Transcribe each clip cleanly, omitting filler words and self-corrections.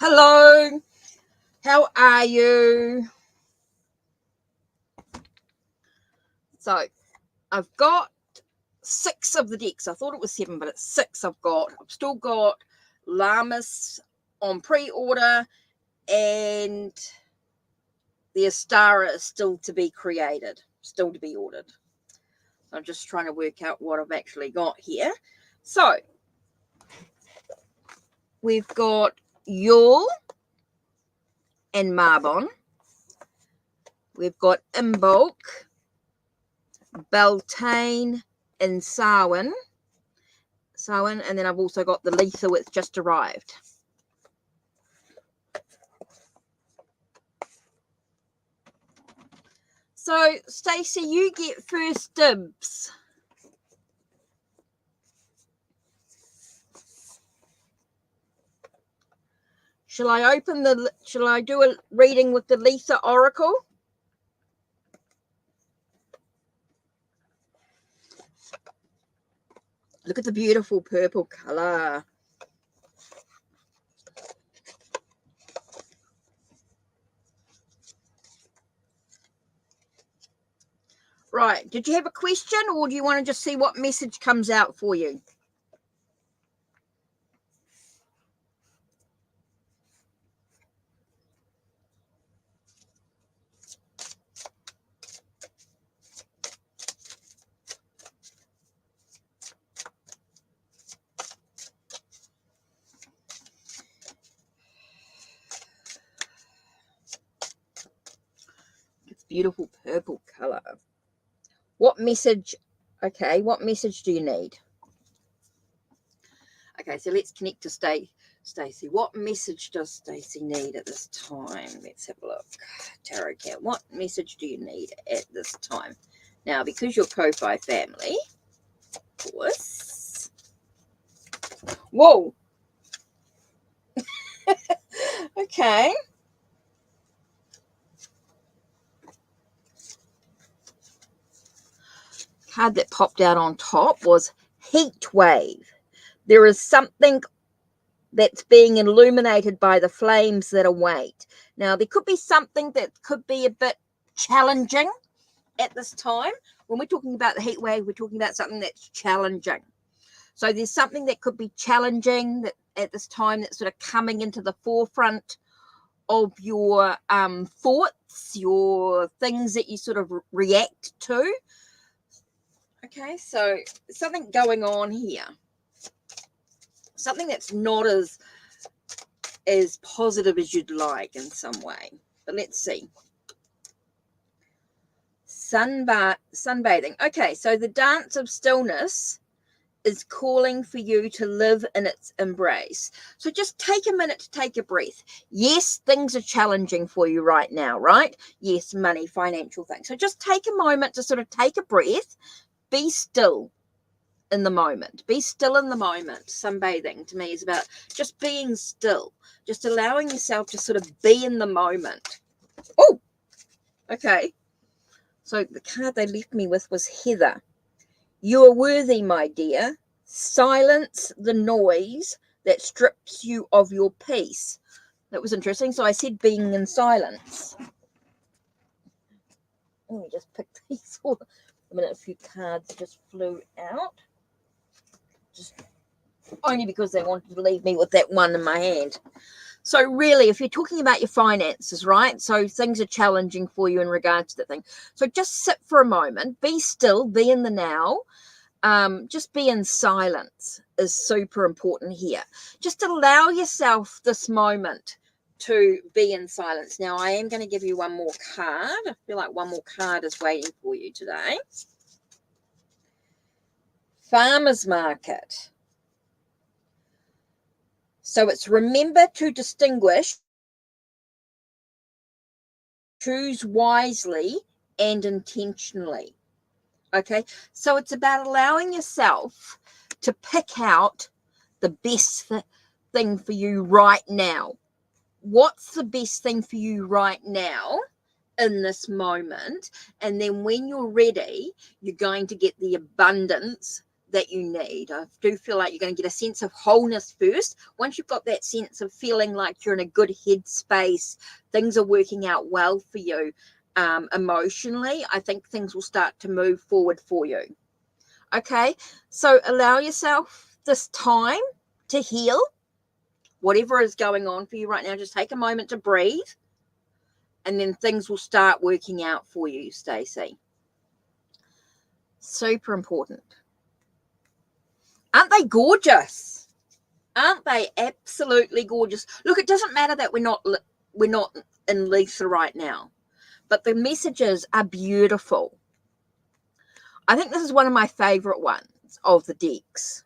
Hello, how are you? So I've got 6 of the decks. I thought it was 7, but it's 6 I've still got Lamas on pre-order, and the Astara is still to be created, still to be ordered. I'm just trying to work out what I've actually got here. So we've got Yule and Marbon. We've got Imbolc, Valentine, and Samhain, and then I've also got the Letha, which just arrived. So, Stacey, you get first dibs. Shall I do a reading with the Letha Oracle? Look at the beautiful purple color. Right. Did you have a question, or do you want to just see what message comes out for you? It's beautiful purple color. What message? Okay, what message do you need? Okay, so let's connect to Stacey. What message does Stacey need at this time? Let's have a look. Tarot Cat, what message do you need at this time? Now, because you're Ko-Fi family, of course. Whoa. Okay. Card that popped out on top was Heat Wave. There is something that's being illuminated by the flames that await. Now, there could be something that could be a bit challenging at this time. When we're talking about the heat wave, we're talking about something that's challenging. So there's something that could be challenging that at this time that's sort of coming into the forefront of your thoughts, your things that you sort of react to. Okay, so something going on here. Something that's not as positive as you'd like in some way. But let's see. Sunbathing. Okay, so the dance of stillness is calling for you to live in its embrace. So just take a minute to take a breath. Yes, things are challenging for you right now, right? Yes, money, financial things. So just take a moment to sort of take a breath. Be still in the moment. Be still in the moment. Sunbathing to me is about just being still, just allowing yourself to sort of be in the moment. Oh, okay. So the card they left me with was Heather. You are worthy, my dear. Silence the noise that strips you of your peace. That was interesting. So I said being in silence. Let me just pick these all. A minute, a few cards just flew out. Just only because they wanted to leave me with that one in my hand. So really, if you're talking about your finances, right? So things are challenging for you in regards to that thing. So just sit for a moment, be still, be in the now. Just be in silence is super important here. Just allow yourself this moment to be in silence. Now, I am going to give you one more card. I feel like one more card is waiting for you today. Farmers Market. So it's remember to distinguish, choose wisely and intentionally. Okay, so it's about allowing yourself to pick out the best thing for you right now. What's the best thing for you right now in this moment? And then when you're ready, you're going to get the abundance that you need. I do feel like you're going to get a sense of wholeness first. Once you've got that sense of feeling like you're in a good headspace, things are working out well for you emotionally, I think things will start to move forward for you. Okay, so allow yourself this time to heal. Whatever is going on for you right now, just take a moment to breathe, and then things will start working out for you, Stacey. Super important. Aren't they gorgeous? Aren't they absolutely gorgeous? Look, it doesn't matter that we're not in Lisa right now, but the messages are beautiful. I think this is one of my favorite ones of the decks.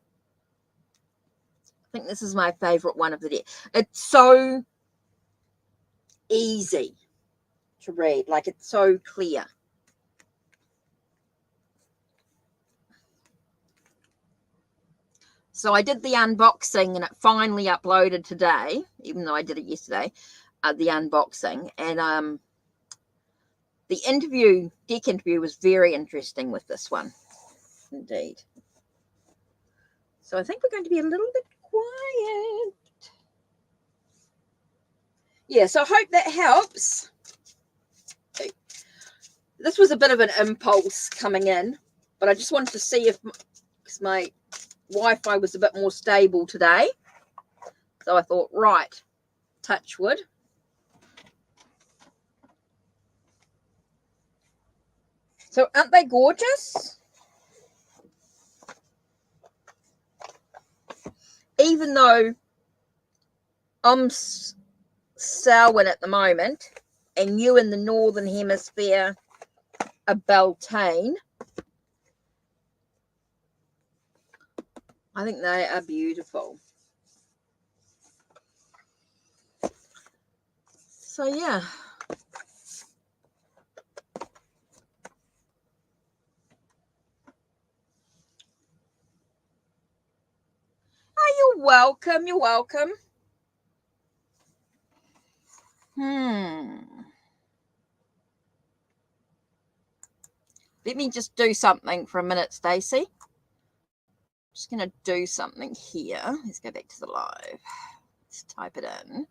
I think this is my favorite one of the deck. It's so easy to read, like it's so clear. So I did the unboxing and it finally uploaded today, even though I did it yesterday, the unboxing. And the deck interview was very interesting with this one, indeed. So I think we're going to be a little bit quiet. Yeah, so I hope that helps. This was a bit of an impulse coming in, but I just wanted to see if my Wi-Fi was a bit more stable today. So I thought, right, touch wood. So aren't they gorgeous? Even though I'm Samhain at the moment, and you in the northern hemisphere are Beltane, I think they are beautiful. So yeah. Oh, you're welcome. You're welcome. Let me just do something for a minute, Stacey. I'm just going to do something here. Let's go back to the live. Let's type it in.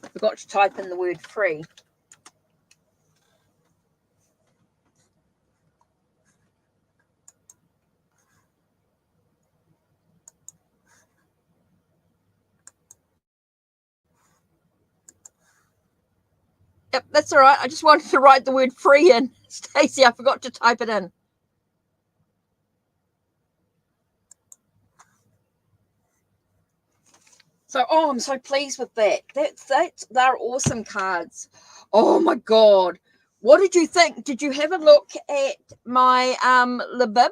I forgot to type in the word free. Yep, that's all right. I just wanted to write the word free in. Stacey, I forgot to type it in. So, I'm so pleased with that. They're awesome cards. Oh my God. What did you think? Did you have a look at my Labib?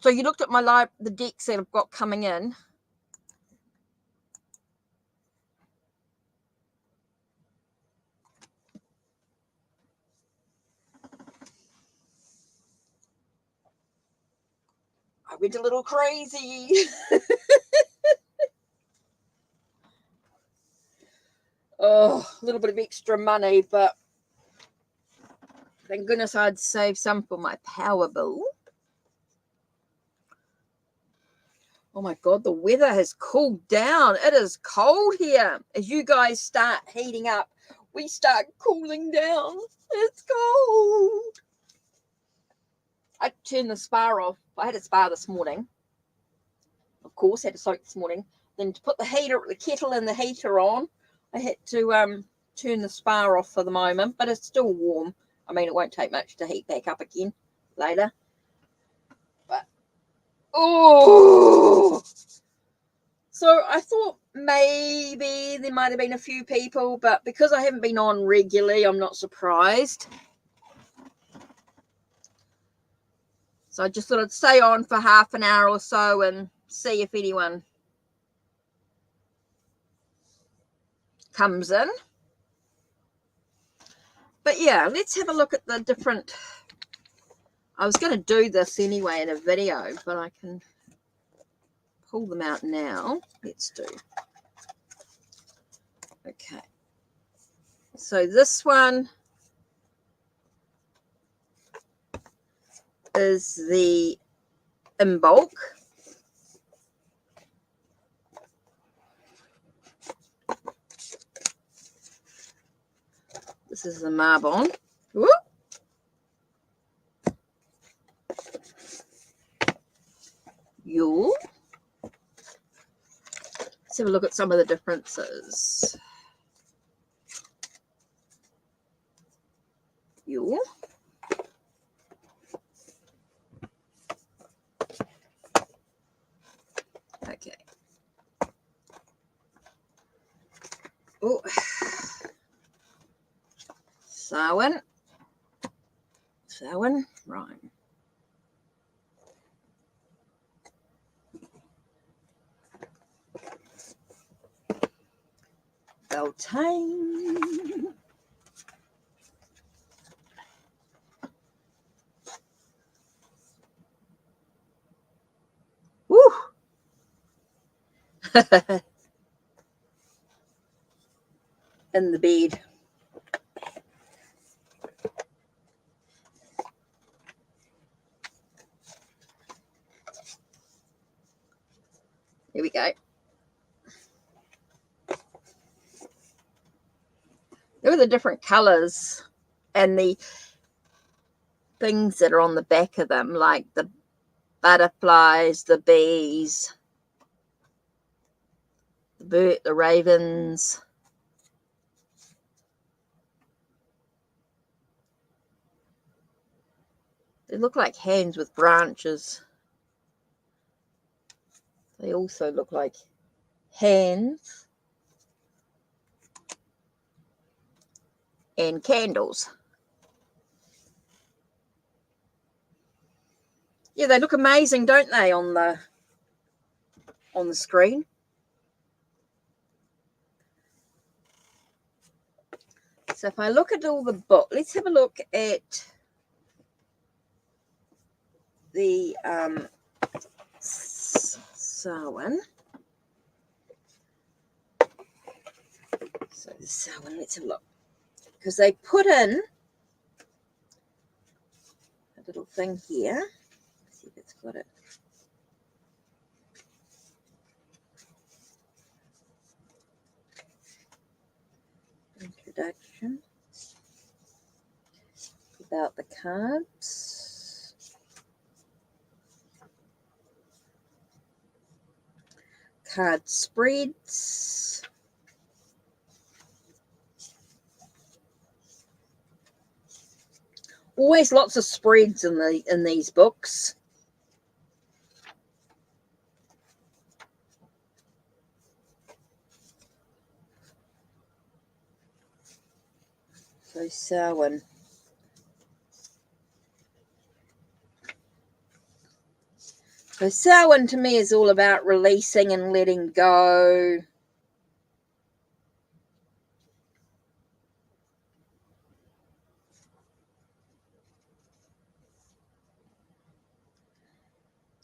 So you looked at my the decks that I've got coming in. I went a little crazy. Oh, a little bit of extra money, but thank goodness I'd save some for my power bill. Oh my God, the weather has cooled down. It is cold here. As you guys start heating up, we start cooling down. It's cold. I turned the spa off. I had a spa this morning. Of course, had a soak this morning. Then to put the kettle and the heater on, I had to turn the spa off for the moment, but it's still warm. I mean, it won't take much to heat back up again later. But, oh! So I thought maybe there might have been a few people, but because I haven't been on regularly, I'm not surprised. So I just thought I'd stay on for half an hour or so and see if anyone comes in. But yeah, let's have a look at the different. I was going to do this anyway in a video, but I can pull them out now. Let's do. Okay. So this one is the in bulk. This is the Marbon. Whoop. Yule. Let's have a look at some of the differences. Yule. Okay. Oh. Samhain. Right. Valentine. Woo! In the bed. Here we go. There are the different colours and the things that are on the back of them, like the butterflies, the bees, the ravens. They look like hands with branches. They also look like hands and candles. Yeah, they look amazing, don't they, on the screen? So if I look at all the book, let's have a look at the Samhain. So the Samhain, let's have a look. Because they put in a little thing here. Let's see if it's got it. Introduction. About the cards. Card spreads. Always lots of spreads in these books. So Samhain. So Samhain to me is all about releasing and letting go.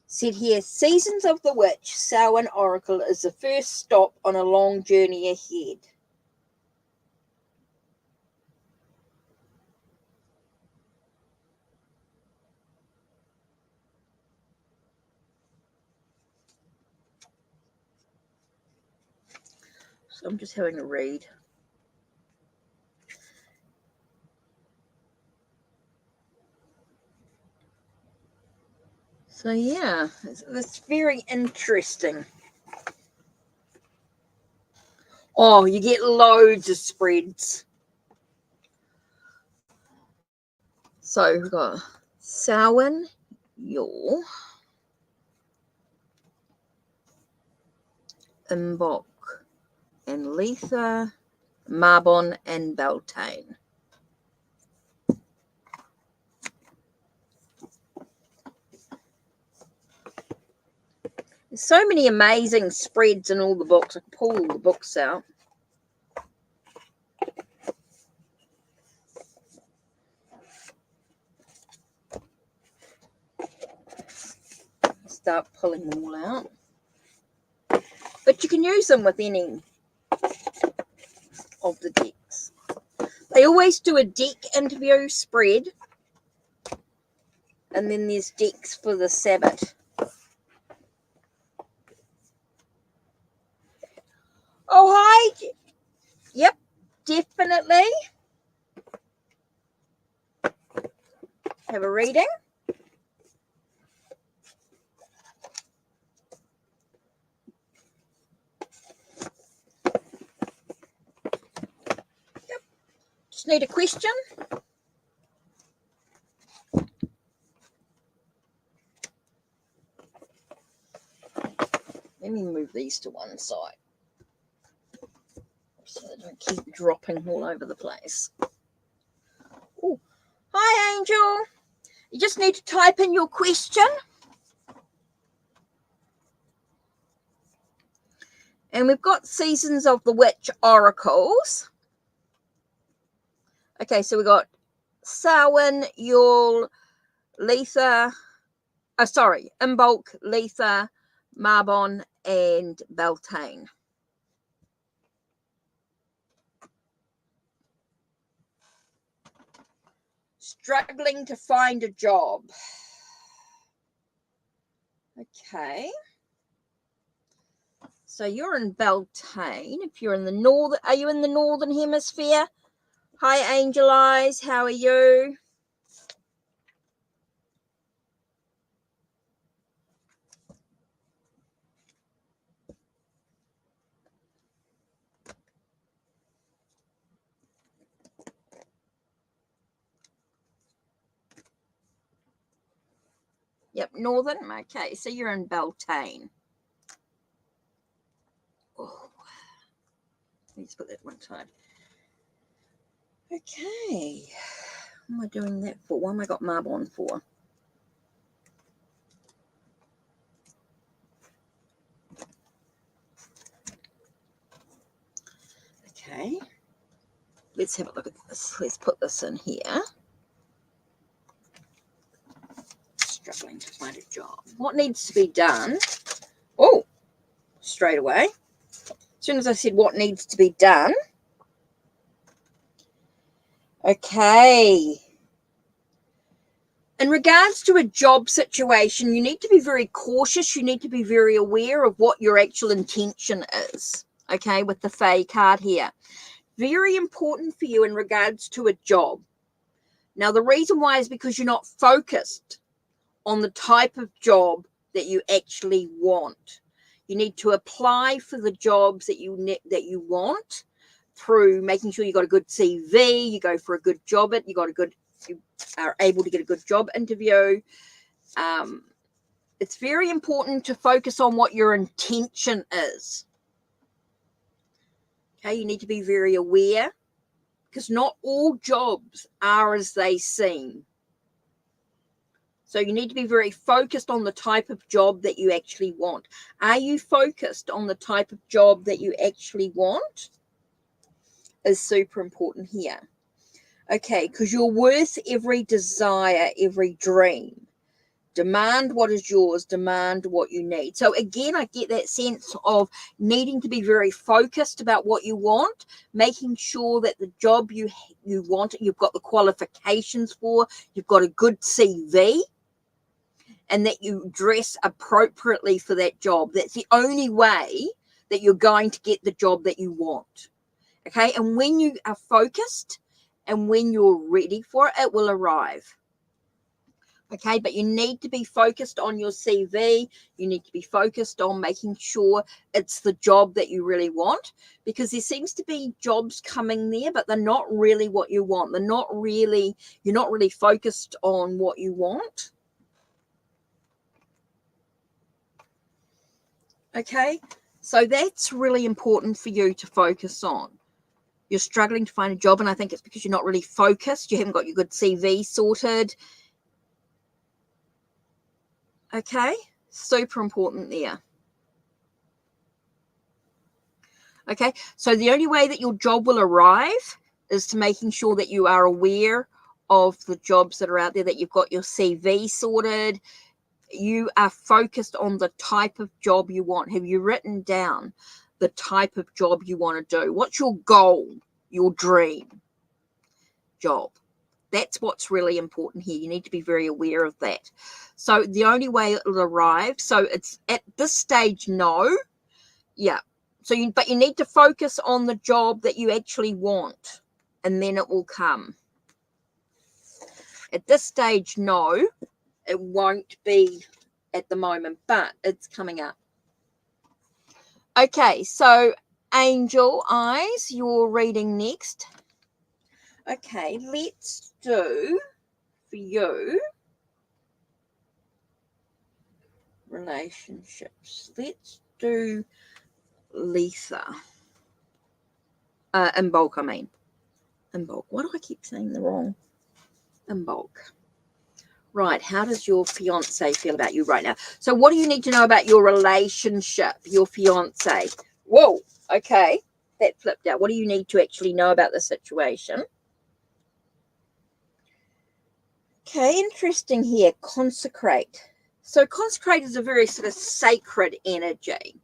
Said here, Seasons of the Witch, Samhain Oracle is the first stop on a long journey ahead. So I'm just having a read. So yeah, it's very interesting. Oh, you get loads of spreads. So we've got Samhain, Yule, Imbok, and Letha, Marbon, and Beltane. There's so many amazing spreads in all the books. I can pull all the books out. start pulling them all out. But you can use them with any of the decks. They always do a deck interview spread, and then there's decks for the Sabbath. Oh, hi. Yep, definitely. Have a reading. Yep. Just need a question. Let me move these to one side so they don't keep dropping all over the place. Oh, hi, Angel. You just need to type in your question. And we've got Seasons of the Witch Oracles. Okay, so we've got Samhain, Yule, Letha, Imbolc, Letha, Marbon, and Beltane. Struggling to find a job. Okay. So you're in Beltane. If you're in the northern, are you in the northern hemisphere? Hi, Angel Eyes. How are you? Yep, northern. Okay, so you're in Beltane. Oh, let's put that one side. Okay. What am I doing that for? What am I got Marbon for? Okay. Let's have a look at this. Let's put this in here. Struggling to find a job. What needs to be done? Oh, straight away. As soon as I said what needs to be done. Okay. In regards to a job situation, you need to be very cautious. You need to be very aware of what your actual intention is. Okay, with the Fae card here. Very important for you in regards to a job. Now, the reason why is because you're not focused on the type of job that you actually want. You need to apply for the jobs that you want through making sure you got a good CV, you go for a good job, you are able to get a good job interview. It's very important to focus on what your intention is. Okay, you need to be very aware because not all jobs are as they seem. So you need to be very focused on the type of job that you actually want. Are you focused on the type of job that you actually want? Is super important here. Okay, because you're worth every desire, every dream. Demand what is yours, demand what you need. So again, I get that sense of needing to be very focused about what you want, making sure that the job you want, you've got the qualifications for, you've got a good CV, and that you dress appropriately for that job. That's the only way that you're going to get the job that you want. Okay, and when you are focused and when you're ready for it, it will arrive. Okay, but you need to be focused on your CV. You need to be focused on making sure it's the job that you really want, because there seems to be jobs coming there, but they're not really what you want. You're not really focused on what you want. Okay, so that's really important for you to focus on. You're struggling to find a job, and I think it's because you're not really focused. You haven't got your good CV sorted. Okay, super important there. Okay, so the only way that your job will arrive is to making sure that you are aware of the jobs that are out there, that you've got your CV sorted, you are focused on the type of job you want. Have you written down the type of job you want to do? What's your goal, your dream job? That's what's really important here. You need to be very aware of that. So the only way it'll arrive, so it's at this stage, no. Yeah. So but you need to focus on the job that you actually want, and then it will come. At this stage, no, it won't be at the moment, but it's coming up. Okay, so Angel Eyes, you're reading next. Okay, let's do for you relationships. Let's do Lisa. In bulk, I mean. In bulk. Why do I keep saying the wrong? In bulk. Right, how does your fiance feel about you right now? So what do you need to know about your relationship, your fiance? Whoa, okay, that flipped out. What do you need to actually know about the situation? Okay, interesting here. Consecrate. So consecrate is a very sort of sacred energy.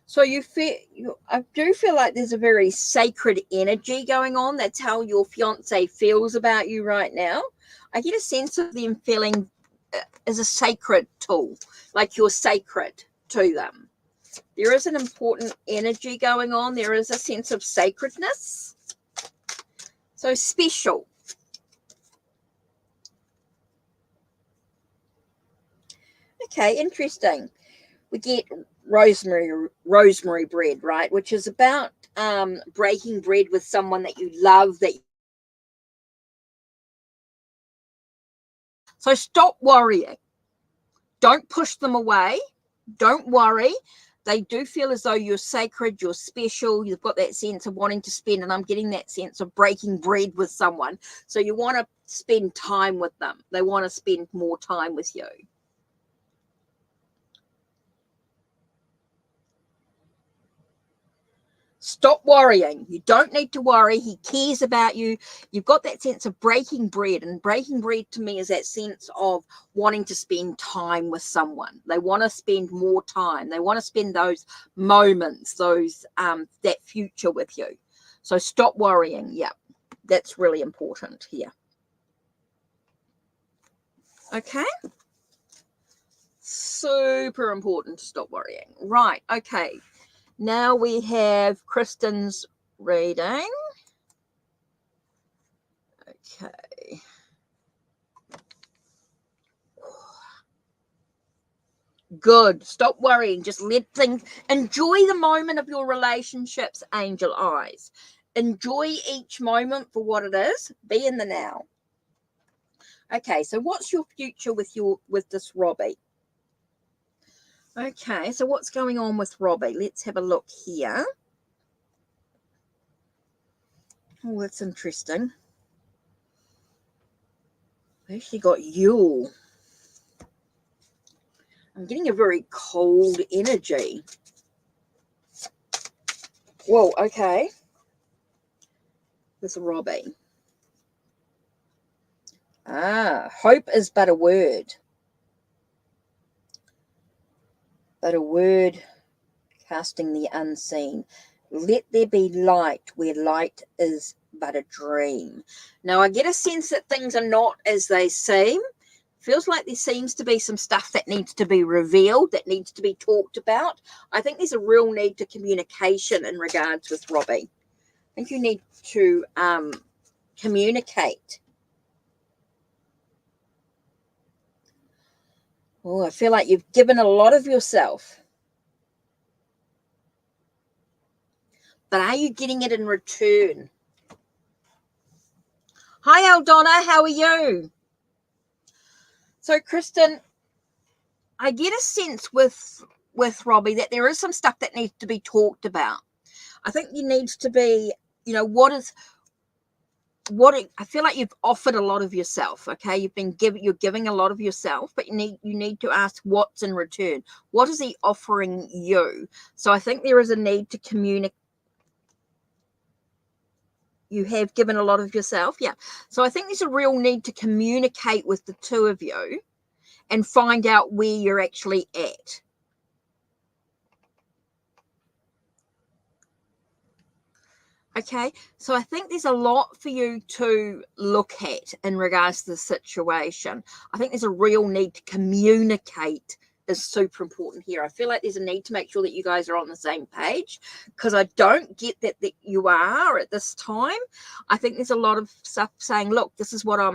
So I do feel like there's a very sacred energy going on. That's how your fiance feels about you right now. I get a sense of them feeling as a sacred tool, like you're sacred to them. There is an important energy going on. There is a sense of sacredness. So special. Okay, interesting. We get rosemary bread, right? Which is about breaking bread with someone that you love. So stop worrying. Don't push them away. Don't worry. They do feel as though you're sacred, you're special, you've got that sense of wanting to spend, and I'm getting that sense of breaking bread with someone. So you want to spend time with them. They want to spend more time with you. Stop worrying. You don't need to worry. He cares about you. You've got that sense of breaking bread. And breaking bread to me is that sense of wanting to spend time with someone. They want to spend more time. They want to spend those moments, that future with you. So stop worrying. Yeah, that's really important here. Okay. Super important to stop worrying. Right. Okay. Now we have Kristen's reading. Okay. Good. Stop worrying. Just let things, enjoy the moment of your relationships, Angel Eyes. Enjoy each moment for what it is. Be in the now. Okay, so what's your future with this Robbie? Okay, so what's going on with Robbie? Let's have a look here. Oh, that's interesting. I actually got Yule. I'm getting a very cold energy. Whoa, okay. With Robbie. Hope is but a word. But a word casting the unseen. Let there be light where light is but a dream. Now, I get a sense that things are not as they seem. Feels like there seems to be some stuff that needs to be revealed, that needs to be talked about. I think there's a real need to communication in regards with Robbie. I think you need to communicate. Oh, I feel like you've given a lot of yourself. But are you getting it in return? Hi, Aldonna. How are you? So, Kristen, I get a sense with Robbie that there is some stuff that needs to be talked about. I think there needs to be, I feel like you've offered a lot of yourself. Okay, you're giving a lot of yourself, but you need to ask what's in return. What is he offering you? So I think there is a need to communicate. You have given a lot of yourself, yeah. So I think there's a real need to communicate with the two of you and find out where you're actually at. Okay, so I think there's a lot for you to look at in regards to the situation. I think there's a real need to communicate is super important here. I feel like there's a need to make sure that you guys are on the same page, because I don't get that you are at this time. I think there's a lot of stuff saying, look, this is what's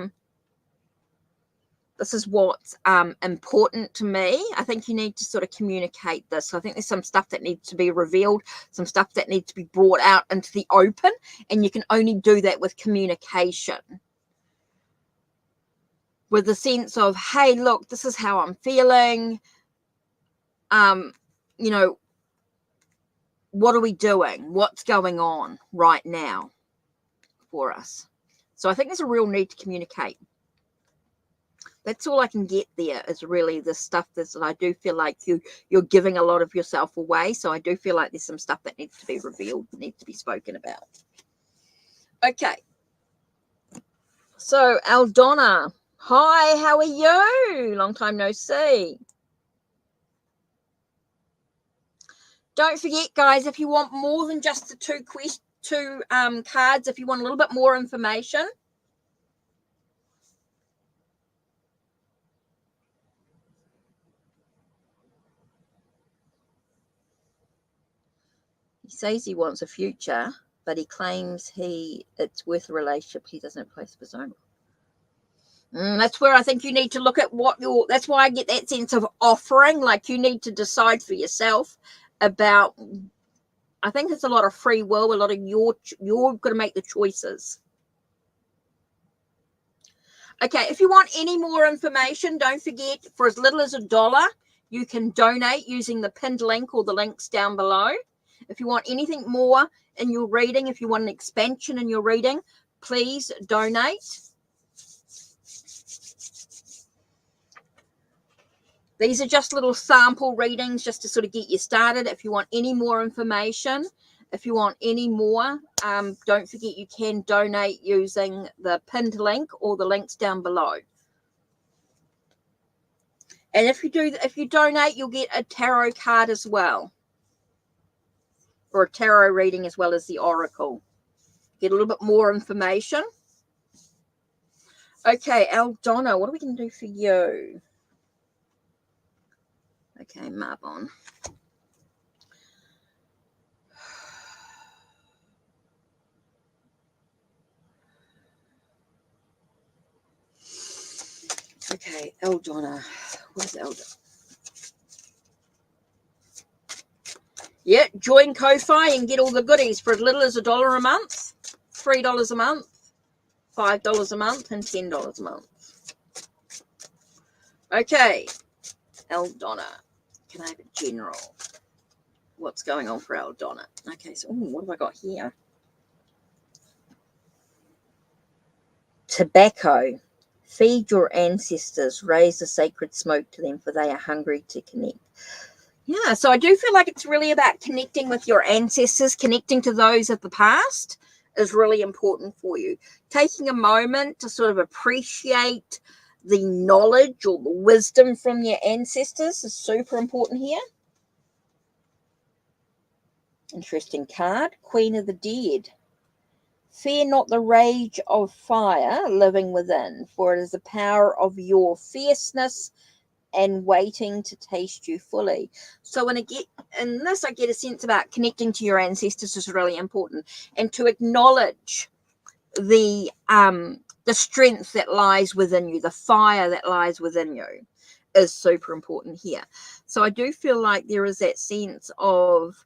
important to me. I think you need to sort of communicate this. So I think there's some stuff that needs to be revealed, some stuff that needs to be brought out into the open, and you can only do that with communication. With the sense of, hey, look, this is how I'm feeling. You know, what are we doing? What's going on right now for us? So I think there's a real need to communicate. That's all I can get there, is really the stuff that I do feel like you're giving a lot of yourself away. So I do feel like there's some stuff that needs to be revealed, needs to be spoken about. Okay. So Aldonna, hi, how are you? Long time no see. Don't forget, guys, if you want more than just the two cards, if you want a little bit more information, he says he wants a future, but he claims it's worth a relationship. He doesn't place his own. That's where I think you need to look at that's why I get that sense of offering. Like, you need to decide for yourself about, I think it's a lot of free will, a lot of you're going to make the choices. Okay, if you want any more information, don't forget, for as little as $1, you can donate using the pinned link or the links down below. If you want anything more in your reading, if you want an expansion in your reading, please donate. These are just little sample readings just to sort of get you started. If you want any more information, if you want any more, don't forget you can donate using the pinned link or the links down below. And if you donate, you'll get a tarot card as well, or a tarot reading as well as the oracle. Get a little bit more information. Okay, Aldonna, what are we going to do for you? Okay, Marbon. Okay, Aldonna. What is Aldonna? Yeah, join Ko-Fi and get all the goodies for as little as $1 a month, $3 a month, $5 a month, and $10 a month. Okay, Aldonna. Can I have a general? What's going on for Aldonna? Okay, so what have I got here? Tobacco. Feed your ancestors. Raise the sacred smoke to them, for they are hungry to connect. Yeah, so I do feel like it's really about connecting with your ancestors, connecting to those of the past is really important for you. Taking a moment to sort of appreciate the knowledge or the wisdom from your ancestors is super important here. Interesting card. Queen of the Dead. Fear not the rage of fire living within, for it is the power of your fierceness and waiting to taste you fully. So when I get in this, I get a sense about connecting to your ancestors is really important, and to acknowledge the strength that lies within you, the fire that lies within you is super important here. So I do feel like there is that sense of,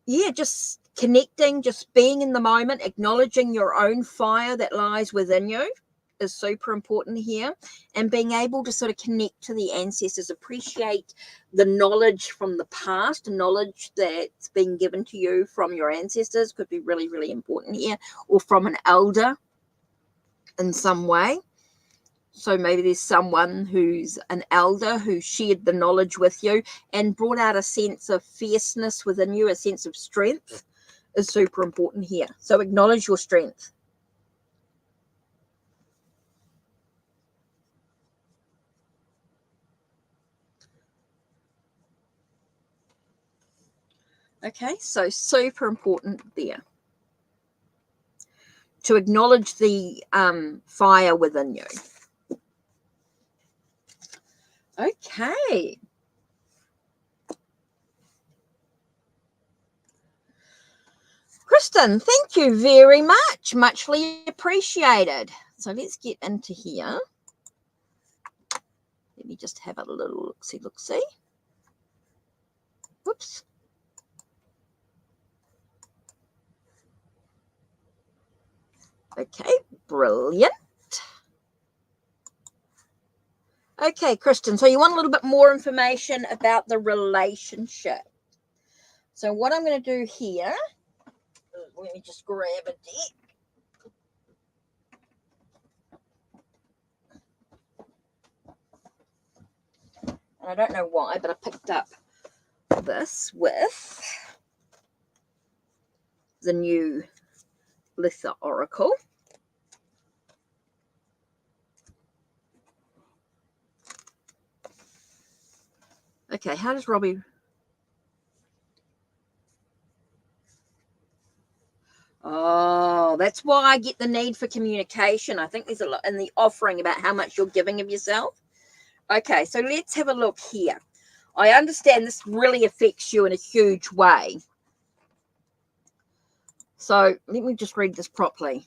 yeah, just connecting, just being in the moment, acknowledging your own fire that lies within you is super important here, and being able to sort of connect to the ancestors, appreciate the knowledge from the past, the knowledge that's been given to you from your ancestors could be really, really important here, or from an elder in some way. So maybe there's someone who's an elder who shared the knowledge with you and brought out a sense of fierceness within you, a sense of strength is super important here. So acknowledge your strength. Okay, so super important there to acknowledge the fire within you. Okay. Kristen, thank you very much. Muchly appreciated. So let's get into here. Let me just have a little look-see. Whoops. Okay, brilliant. Okay, Kristen, so you want a little bit more information about the relationship. So what I'm going to do here, let me just grab a deck. And I don't know why, but I picked up this with the new Litha Oracle. Okay, how does Robbie... Oh, that's why I get the need for communication. I think there's a lot in the offering about how much you're giving of yourself. Okay, so let's have a look here. I understand this really affects you in a huge way. So let me just read this properly.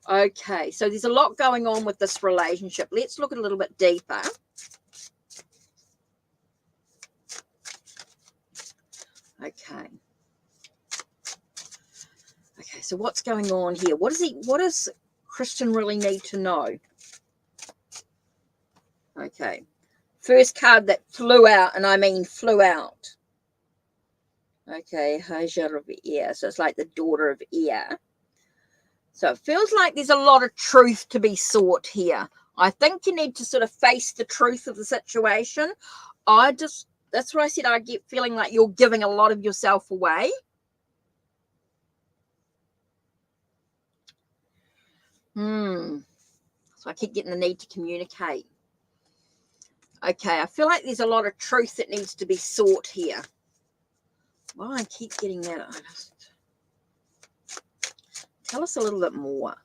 Okay, so there's a lot going on with this relationship. Let's look a little bit deeper. Okay. Okay, so what's going on here? What does Christian really need to know? Okay. First card that flew out, and I mean flew out. Okay, Hajar of Air. So it's like the daughter of air. So it feels like there's a lot of truth to be sought here. I think you need to sort of face the truth of the situation. That's what I said. I get feeling like you're giving a lot of yourself away. So I keep getting the need to communicate. Okay, I feel like there's a lot of truth that needs to be sought here. Well, I keep getting that. Tell us a little bit more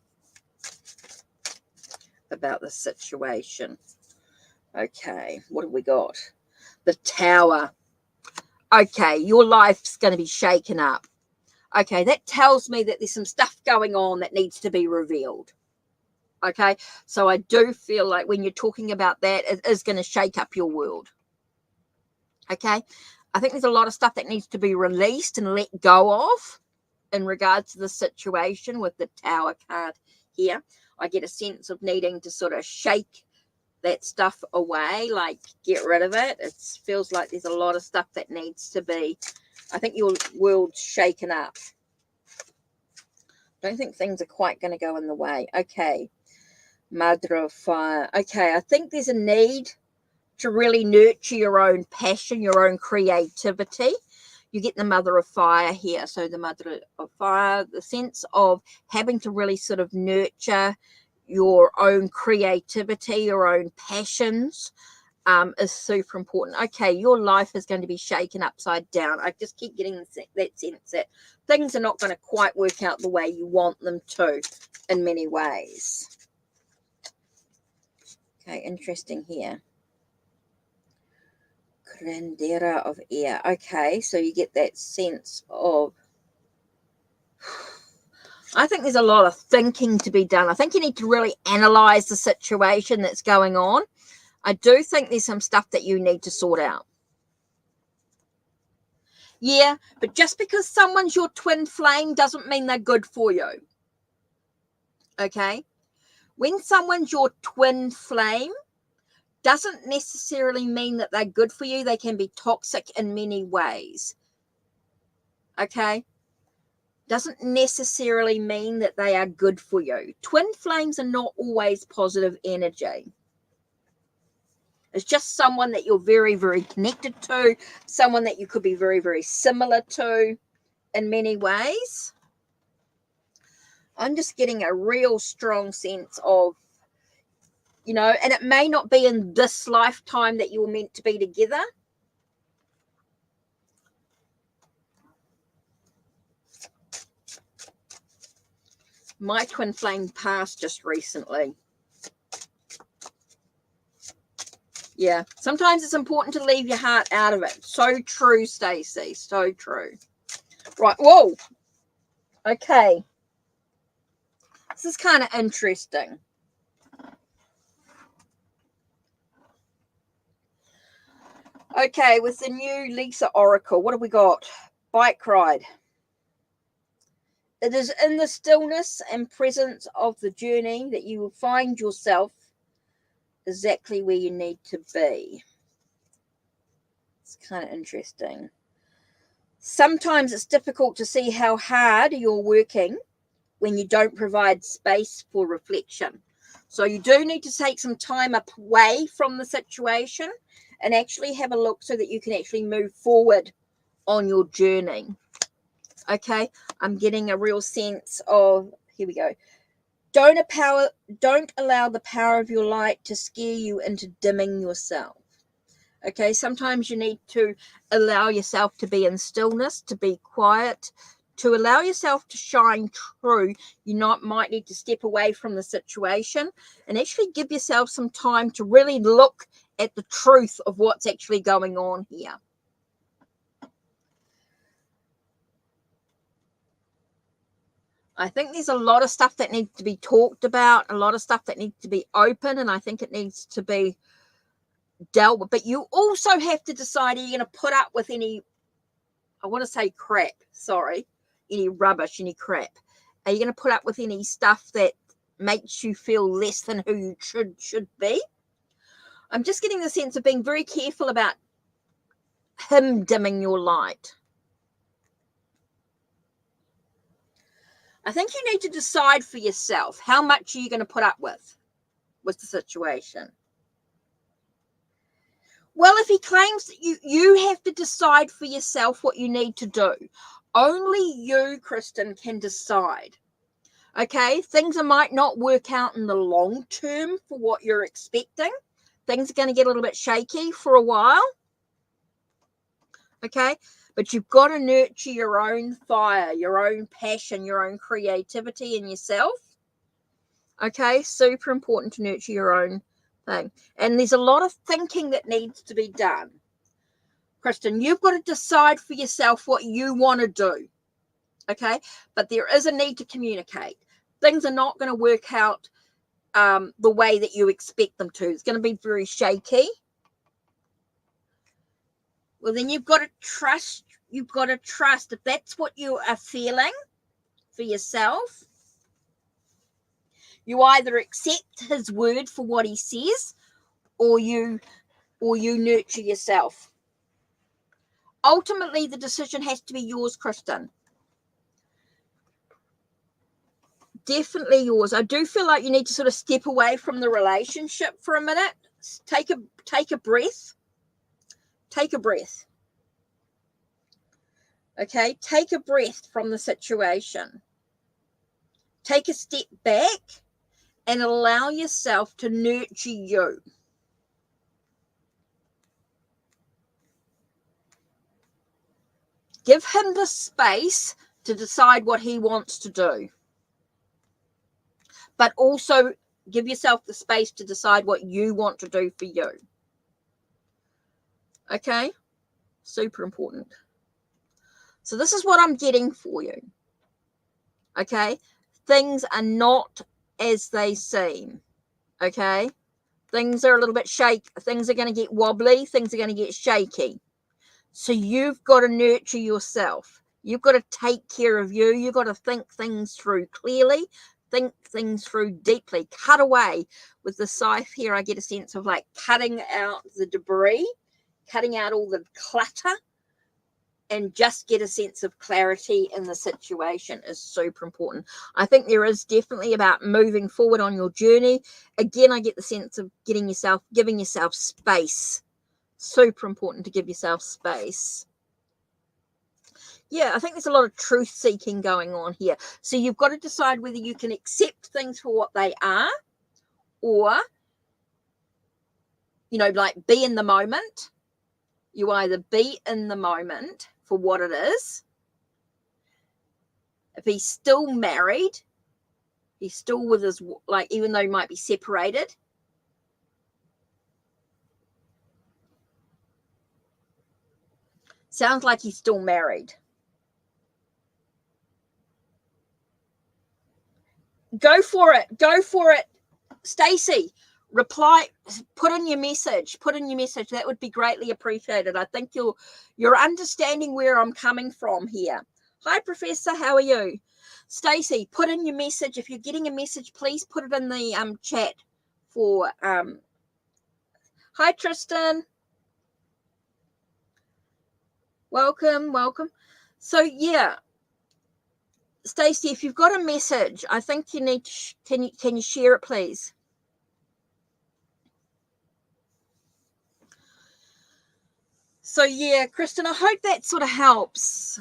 about the situation. Okay, what have we got? The Tower. Okay, your life's going to be shaken up. Okay, that tells me that there's some stuff going on that needs to be revealed. Okay, so I do feel like when you're talking about that, it is going to shake up your world. Okay, I think there's a lot of stuff that needs to be released and let go of in regards to the situation with the Tower card here. I get a sense of needing to sort of shake that stuff away, like get rid of it. It feels like there's a lot of stuff that needs to be, I think your world's shaken up. Don't think things are quite going to go in the way. Okay, Mother of Fire. Okay, I think there's a need to really nurture your own passion, your own creativity. You get the Mother of Fire here. So the Mother of Fire, the sense of having to really sort of nurture your own creativity, your own passions, is super important. Okay, your life is going to be shaken upside down. I just keep getting that sense that things are not going to quite work out the way you want them to in many ways. Okay, interesting here. Grandera of Air. Okay, so you get that sense of, I think there's a lot of thinking to be done. I think you need to really analyze the situation that's going on. I do think there's some stuff that you need to sort out. Yeah, but just because someone's your twin flame doesn't mean they're good for you. Okay? When someone's your twin flame, doesn't necessarily mean that they're good for you. They can be toxic in many ways. Okay? Doesn't necessarily mean that they are good for you. Twin flames are not always positive energy. It's just someone that you're very, very connected to, someone that you could be very, very similar to in many ways. I'm just getting a real strong sense of, and it may not be in this lifetime that you were meant to be together. My twin flame passed just recently. Yeah, sometimes it's important to leave your heart out of it. So true, Stacey. So true. Right. Whoa. Okay. This is kind of interesting. Okay, with the new Lisa Oracle, what have we got? Bike ride. It is in the stillness and presence of the journey that you will find yourself exactly where you need to be. It's kind of interesting. Sometimes it's difficult to see how hard you're working when you don't provide space for reflection. So you do need to take some time away from the situation and actually have a look so that you can actually move forward on your journey. Okay, I'm getting a real sense of, here we go. Don't allow the power of your light to scare you into dimming yourself. Okay, sometimes you need to allow yourself to be in stillness, to be quiet, to allow yourself to shine through. You might need to step away from the situation and actually give yourself some time to really look at the truth of what's actually going on here. I think there's a lot of stuff that needs to be talked about, a lot of stuff that needs to be open, and I think it needs to be dealt with. But you also have to decide, are you going to put up with any, I want to say crap, sorry, any rubbish, any crap? Are you going to put up with any stuff that makes you feel less than who you should be? I'm just getting the sense of being very careful about him dimming your light. I think you need to decide for yourself, how much are you going to put up with the situation? Well, if he claims that you have to decide for yourself what you need to do. Only you, Kristen, can decide. Okay, things might not work out in the long term for what you're expecting. Things are going to get a little bit shaky for a while. Okay, but you've got to nurture your own fire, your own passion, your own creativity in yourself. Okay, super important to nurture your own thing. And there's a lot of thinking that needs to be done. Kristen, you've got to decide for yourself what you want to do. Okay, but there is a need to communicate. Things are not going to work out the way that you expect them to. It's going to be very shaky. Well, then you've got to trust. You've got to trust if that's what you are feeling for yourself. You either accept his word for what he says, or you nurture yourself. Ultimately, the decision has to be yours, Kristen. Definitely yours. I do feel like you need to sort of step away from the relationship for a minute. Take a breath. Take a breath. Okay, take a breath from the situation. Take a step back and allow yourself to nurture you. Give him the space to decide what he wants to do. But also give yourself the space to decide what you want to do for you. Okay? Super important. So this is what I'm getting for you. Okay? Things are not as they seem. Okay? Things are a little bit shaky. Things are going to get wobbly. Things are going to get shaky. So you've got to nurture yourself. You've got to take care of you. You've got to think things through clearly. Think things through deeply. Cut away. With the scythe here, I get a sense of like cutting out the debris, cutting out all the clutter, and just get a sense of clarity in the situation is super important. I think there is definitely about moving forward on your journey. Again, I get the sense of giving yourself space. Super important to give yourself space. Yeah, I think there's a lot of truth seeking going on here. So you've got to decide whether you can accept things for what they are, or, like be in the moment. You either be in the moment for what it is. If he's still married, He's still with his, like, even though he might be separated. Sounds like he's still married. Go for it. Go for it. Stacey, reply, put in your message. That would be greatly appreciated. I think you're understanding where I'm coming from here. Hi, Professor. How are you? Stacey, put in your message. If you're getting a message, please put it in the chat for hi, Tristan. Welcome. So yeah, Stacey, if you've got a message, I think you need to, can you share it, please? So yeah, Kristen, I hope that sort of helps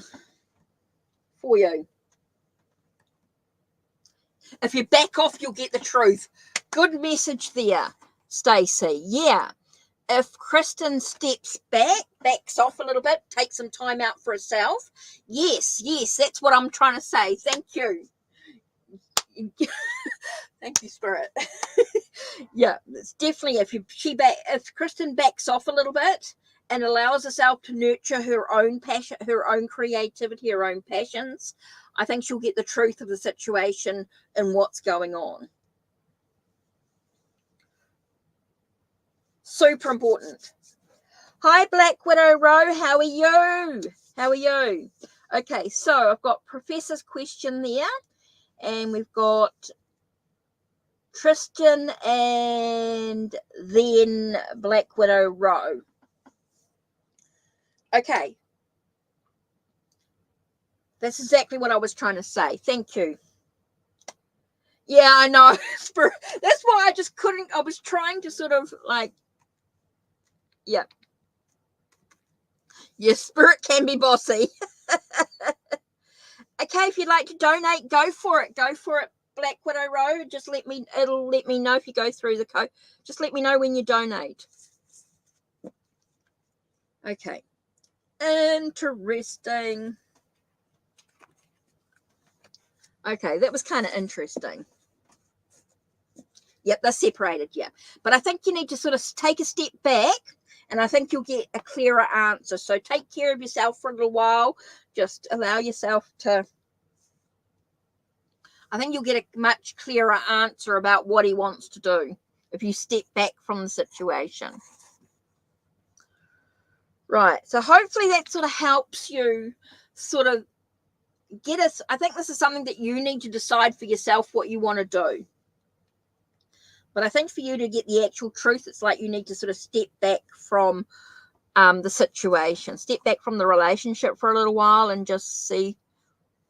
for you. If you back off, you'll get the truth. Good message there, Stacey. Yeah. If Kristen steps backs off a little bit, takes some time out for herself. Yes, that's what I'm trying to say. Thank you. Thank you, Spirit. Yeah, it's definitely if Kristen backs off a little bit and allows herself to nurture her own passion, her own creativity, her own passions, I think she'll get the truth of the situation and what's going on. Super important. Hi, Black Widow Row. How are you? Okay, so I've got Professor's question there, and we've got Tristan and then Black Widow Row. Okay. That's exactly what I was trying to say. Thank you. Yeah, I know. That's why I just couldn't. I was trying to sort of like, yeah. Yes, Spirit can be bossy. Okay, if you'd like to donate, go for it. Black Widow Row. It'll let me know if you go through the code. Just let me know when you donate. Okay. Interesting. Okay, that was kind of interesting. Yep, they're separated, yeah. But I think you need to sort of take a step back, and I think you'll get a clearer answer. So take care of yourself for a little while. Just allow yourself to... I think you'll get a much clearer answer about what he wants to do if you step back from the situation. Right, so hopefully that sort of helps you sort of get us... I think this is something that you need to decide for yourself what you want to do. But I think for you to get the actual truth, it's like you need to sort of step back from the situation, step back from the relationship for a little while and just see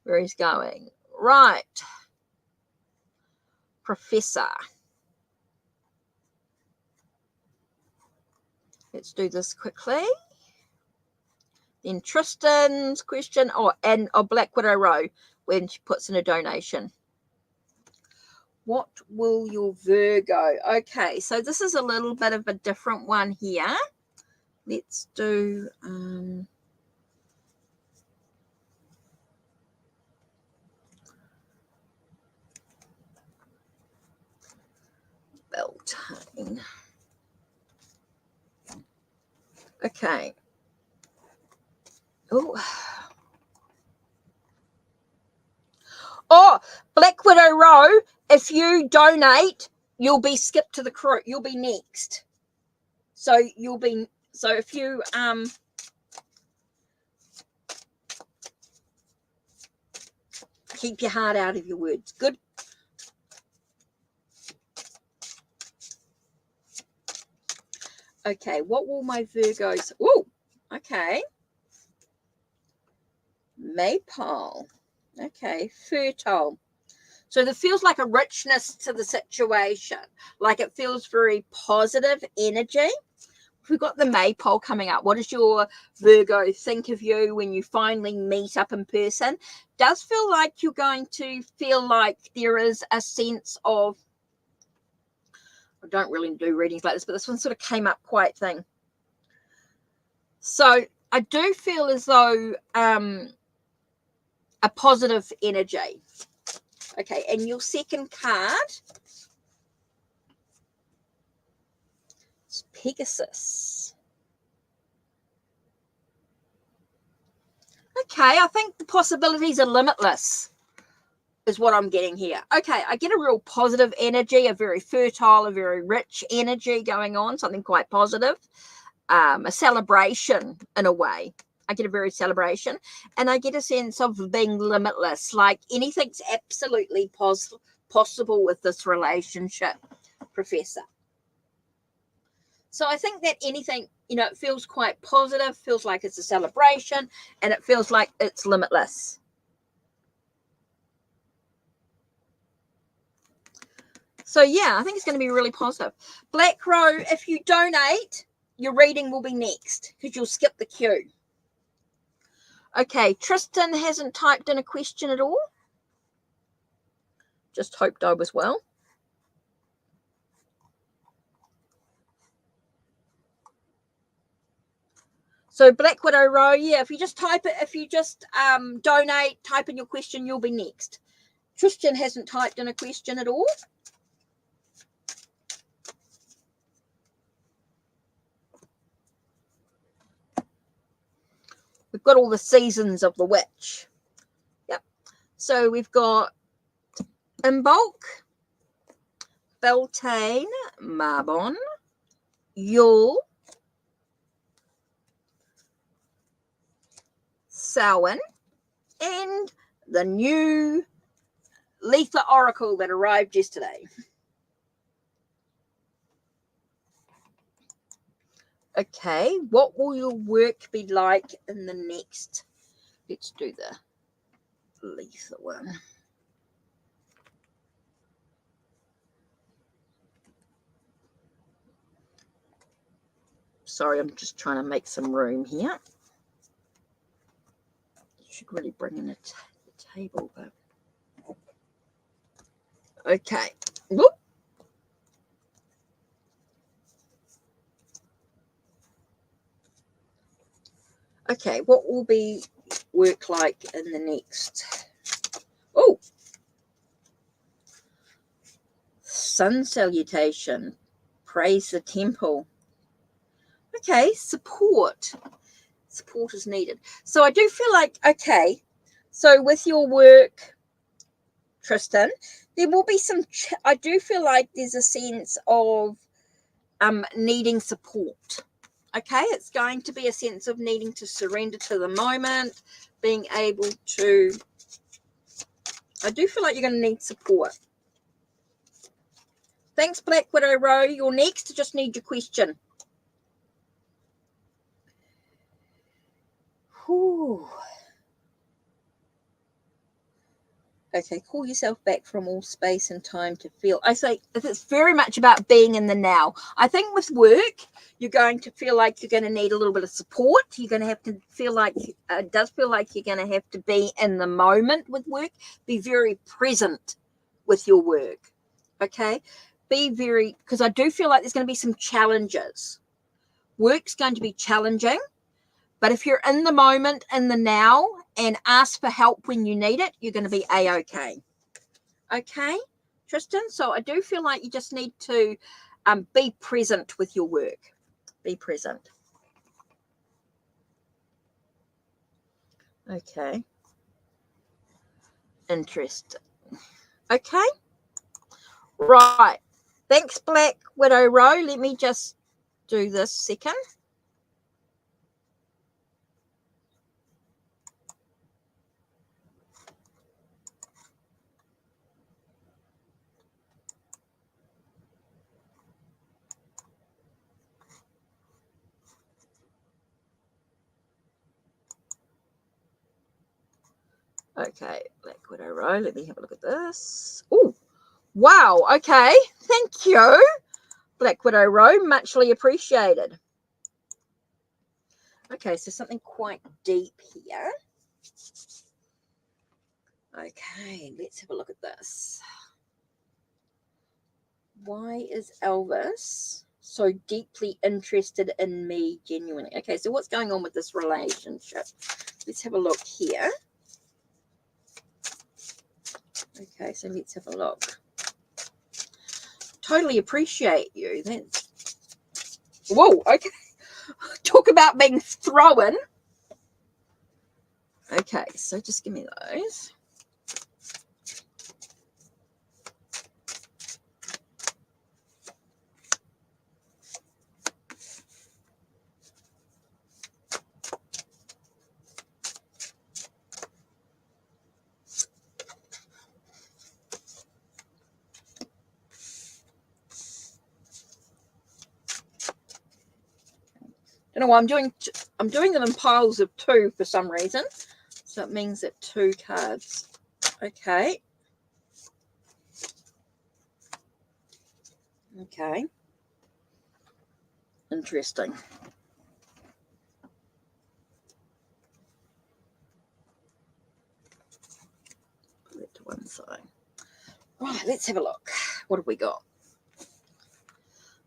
where he's going. Right. Professor. Let's do this quickly. Then Tristan's question, and Black Widow Row when she puts in a donation. What will your Virgo? Okay, so this is a little bit of a different one here. Let's do Valentine. Okay. Oh, Black Widow Row, if you donate, you'll be skipped to the crew. You'll be next. So if you keep your heart out of your words. Good. Okay, what will my Virgos... Oh, okay. Maypole. Okay, fertile. So there feels like a richness to the situation. Like it feels very positive energy. We've got the Maypole coming up. What does your Virgo think of you when you finally meet up in person? Does feel like you're going to feel like there is a sense of... I don't really do readings like this, but this one sort of came up quite thing. So I do feel as though a positive energy. Okay, and your second card is Pegasus. Okay, I think the possibilities are limitless, is what I'm getting here. Okay, I get a real positive energy, a very fertile, a very rich energy going on, something quite positive, a celebration in a way. I get a very celebration, and I get a sense of being limitless, like anything's absolutely possible with this relationship, Professor. So I think that anything, it feels quite positive, feels like it's a celebration, and it feels like it's limitless. So yeah, I think it's going to be really positive. Black Crow, if you donate, your reading will be next because you'll skip the queue. Okay, Tristan hasn't typed in a question at all. Just hoped I was well. So Black Widow Row, yeah, if you just type it, if you just donate, type in your question, you'll be next. Tristan hasn't typed in a question at all. We've got all the seasons of the witch. Yep. So we've got Imbolc, Beltane, Marbon, Yule, Samhain, and the new Letha Oracle that arrived yesterday. Okay, what will your work be like in the next? Let's do the Letha one. Sorry, I'm just trying to make some room here. Should really bring in the table, but okay. Whoop. Okay, what will be work like in the next? Oh, sun salutation. Praise the temple. Okay, support. Support is needed. So I do feel like, okay, so with your work, Tristan, there will be some, I do feel like there's a sense of needing support. Okay, it's going to be a sense of needing to surrender to the moment, being able to, I do feel like you're going to need support. Thanks, Black Widow Row. You're next. Just need your question. Whew. Okay, call yourself back from all space and time to feel. I say it's very much about being in the now. I think with work, you're going to feel like you're going to need a little bit of support. You're going to have to feel like, it does feel like you're going to have to be in the moment with work. Be very present with your work. Okay? Be very, because I do feel like there's going to be some challenges. Work's going to be challenging. But if you're in the moment, in the now, and ask for help when you need it, you're going to be A-okay. Okay, Tristan? So I do feel like you just need to be present with your work. Be present. Okay. Interesting. Okay. Right. Thanks, Black Widow Row. Let me just do this second. Okay, Black Widow Row. Let me have a look at this. Oh, wow. Okay. Thank you, Black Widow Row. Muchly appreciated. Okay, so something quite deep here. Okay, let's have a look at this. Why is Elvis so deeply interested in me genuinely? Okay, so what's going on with this relationship? Let's have a look here. Okay, so let's have a look. Totally appreciate you. That's... Whoa, okay. Talk about being thrown. Okay, so just give me those. I don't know why I'm doing them in piles of 2 for some reason. So it means that 2 cards. Okay. Okay. Interesting. Put that to one side. Right, let's have a look. What have we got?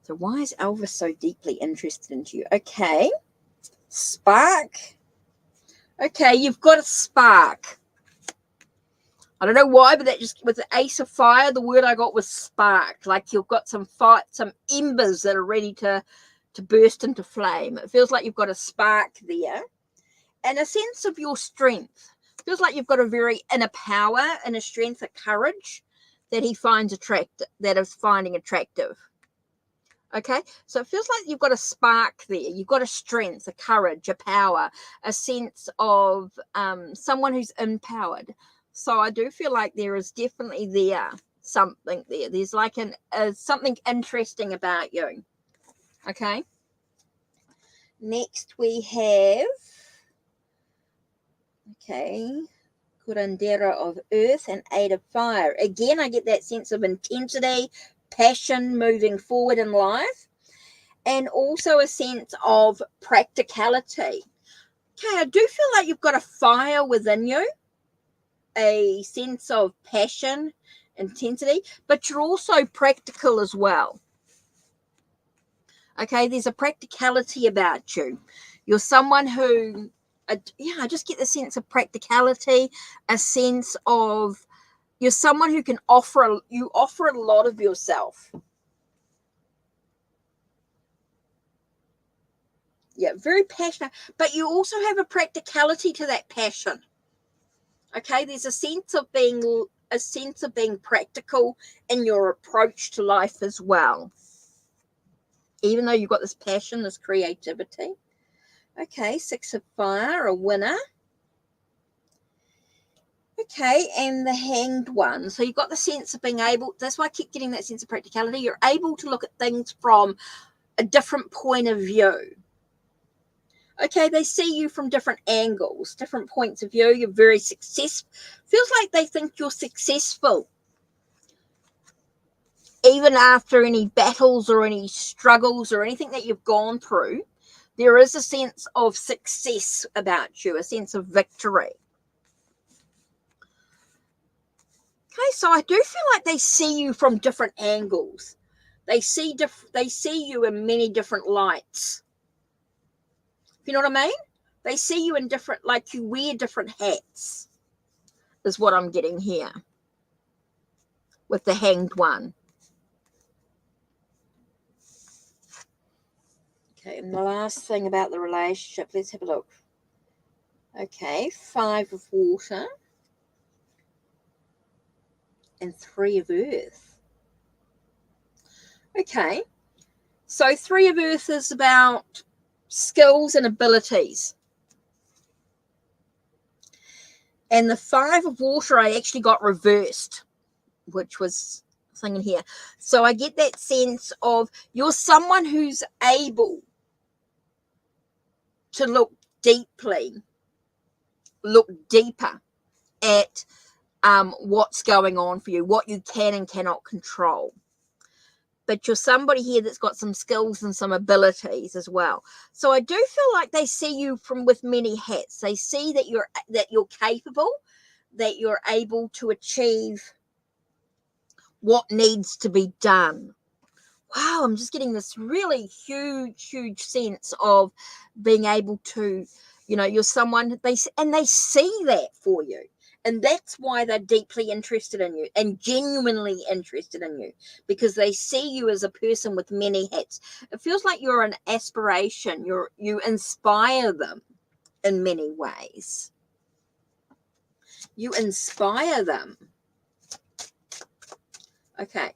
So why is Elvis so deeply interested in you? Okay. Spark. Okay, you've got a spark. I don't know why, but that just, with the Ace of Fire, the word I got was spark. Like you've got some embers that are ready to burst into flame. It feels like you've got a spark there. And a sense of your strength. It feels like you've got a very inner power and a strength, a courage that he finds attractive, that is finding attractive. Okay, so it feels like you've got a spark there. You've got a strength, a courage, a power, a sense of someone who's empowered. So I do feel like there is definitely something there. There's like something interesting about you. Okay. Next we have, Curandera of Earth and 8 of Fire. Again, I get that sense of intensity, passion, moving forward in life, and also a sense of practicality. Okay, I do feel like you've got a fire within you, a sense of passion, intensity, but you're also practical as well. Okay, there's a practicality about you. You're someone who, I just get the sense of practicality, a sense of you're someone who can offer a lot of yourself. Yeah, very passionate, but you also have a practicality to that passion. Okay, there's a sense of being practical in your approach to life as well. Even though you've got this passion, this creativity. Okay, 6 of Fire, a winner. Okay, and the Hanged One. So you've got the sense of being able, that's why I keep getting that sense of practicality. You're able to look at things from a different point of view. Okay, they see you from different angles, different points of view. You're very successful. Feels like they think you're successful. Even after any battles or any struggles or anything that you've gone through, there is a sense of success about you, a sense of victory. Okay, so I do feel like they see you from different angles. They see you in many different lights. You know what I mean? They see you in different, like you wear different hats, is what I'm getting here with the Hanged One. Okay, and the last thing about the relationship, let's have a look. Okay, 5 of Water and 3 of Earth. Okay, so 3 of Earth is about skills and abilities. And the 5 of Water I actually got reversed, which was something in here. So I get that sense of you're someone who's able to look deeper at what's going on for you, what you can and cannot control. But you're somebody here that's got some skills and some abilities as well. So I do feel like they see you with many hats. They see that you're capable, that you're able to achieve what needs to be done. Wow, I'm just getting this really huge sense of being able to, you're someone they see that for you. And that's why they're deeply interested in you and genuinely interested in you, because they see you as a person with many hats. It feels like you're an aspiration. You inspire them in many ways. You inspire them. Okay.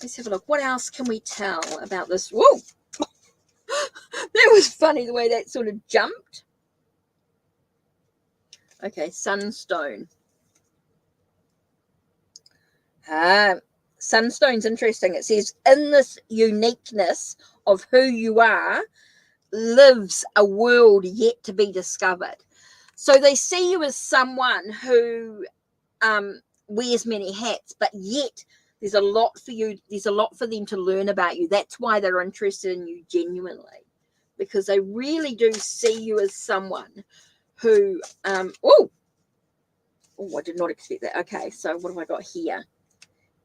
Let's have a look. What else can we tell about this? Whoa! That was funny the way that sort of jumped. Okay, sunstone. Sunstone's interesting. It says, in this uniqueness of who you are lives a world yet to be discovered. So they see you as someone who wears many hats, but yet there's a lot for you. There's a lot for them to learn about you. That's why they're interested in you genuinely, because they really do see you as someone who, oh, I did not expect that. Okay, so what have I got here?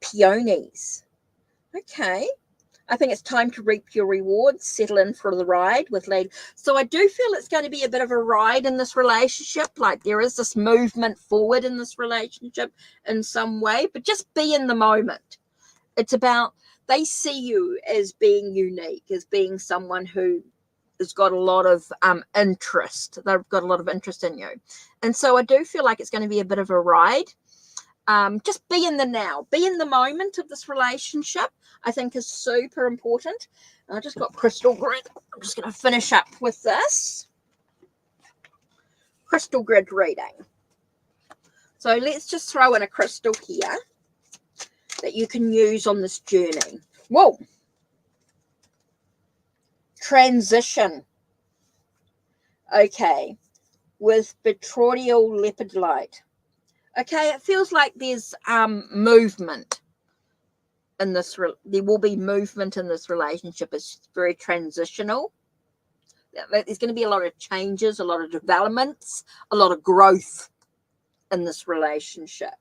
Peonies. Okay. I think it's time to reap your rewards, settle in for the ride with lady. So I do feel it's going to be a bit of a ride in this relationship. Like there is this movement forward in this relationship in some way, but just be in the moment. It's about, they see you as being unique, as being someone who has got a lot of interest. They've got a lot of interest in you. And so I do feel like it's going to be a bit of a ride. Just be in the now, be in the moment of this relationship, I think is super important. I just got crystal grid. I'm just going to finish up with this crystal grid reading. So let's just throw in a crystal here that you can use on this journey. Whoa. Transition. Okay. With betrothal leopard light. Okay, it feels like there's movement in this. There will be movement in this relationship. It's very transitional. There's going to be a lot of changes, a lot of developments, a lot of growth in this relationship.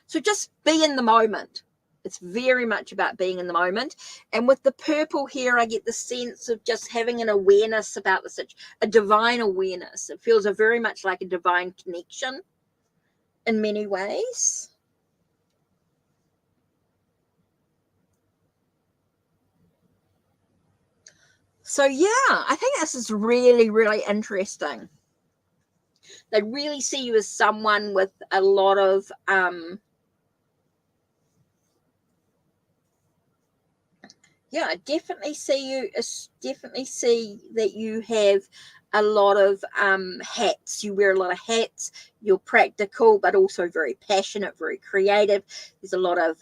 So just be in the moment. It's very much about being in the moment. And with the purple here, I get the sense of just having an awareness about the situation, a divine awareness. It feels very much like a divine connection in many ways. So yeah, I think this is really, really interesting. They really see you as someone with a lot of yeah, I definitely see you, definitely see that you have a lot of hats. You wear a lot of hats. You're practical, but also very passionate, very creative. There's a lot of,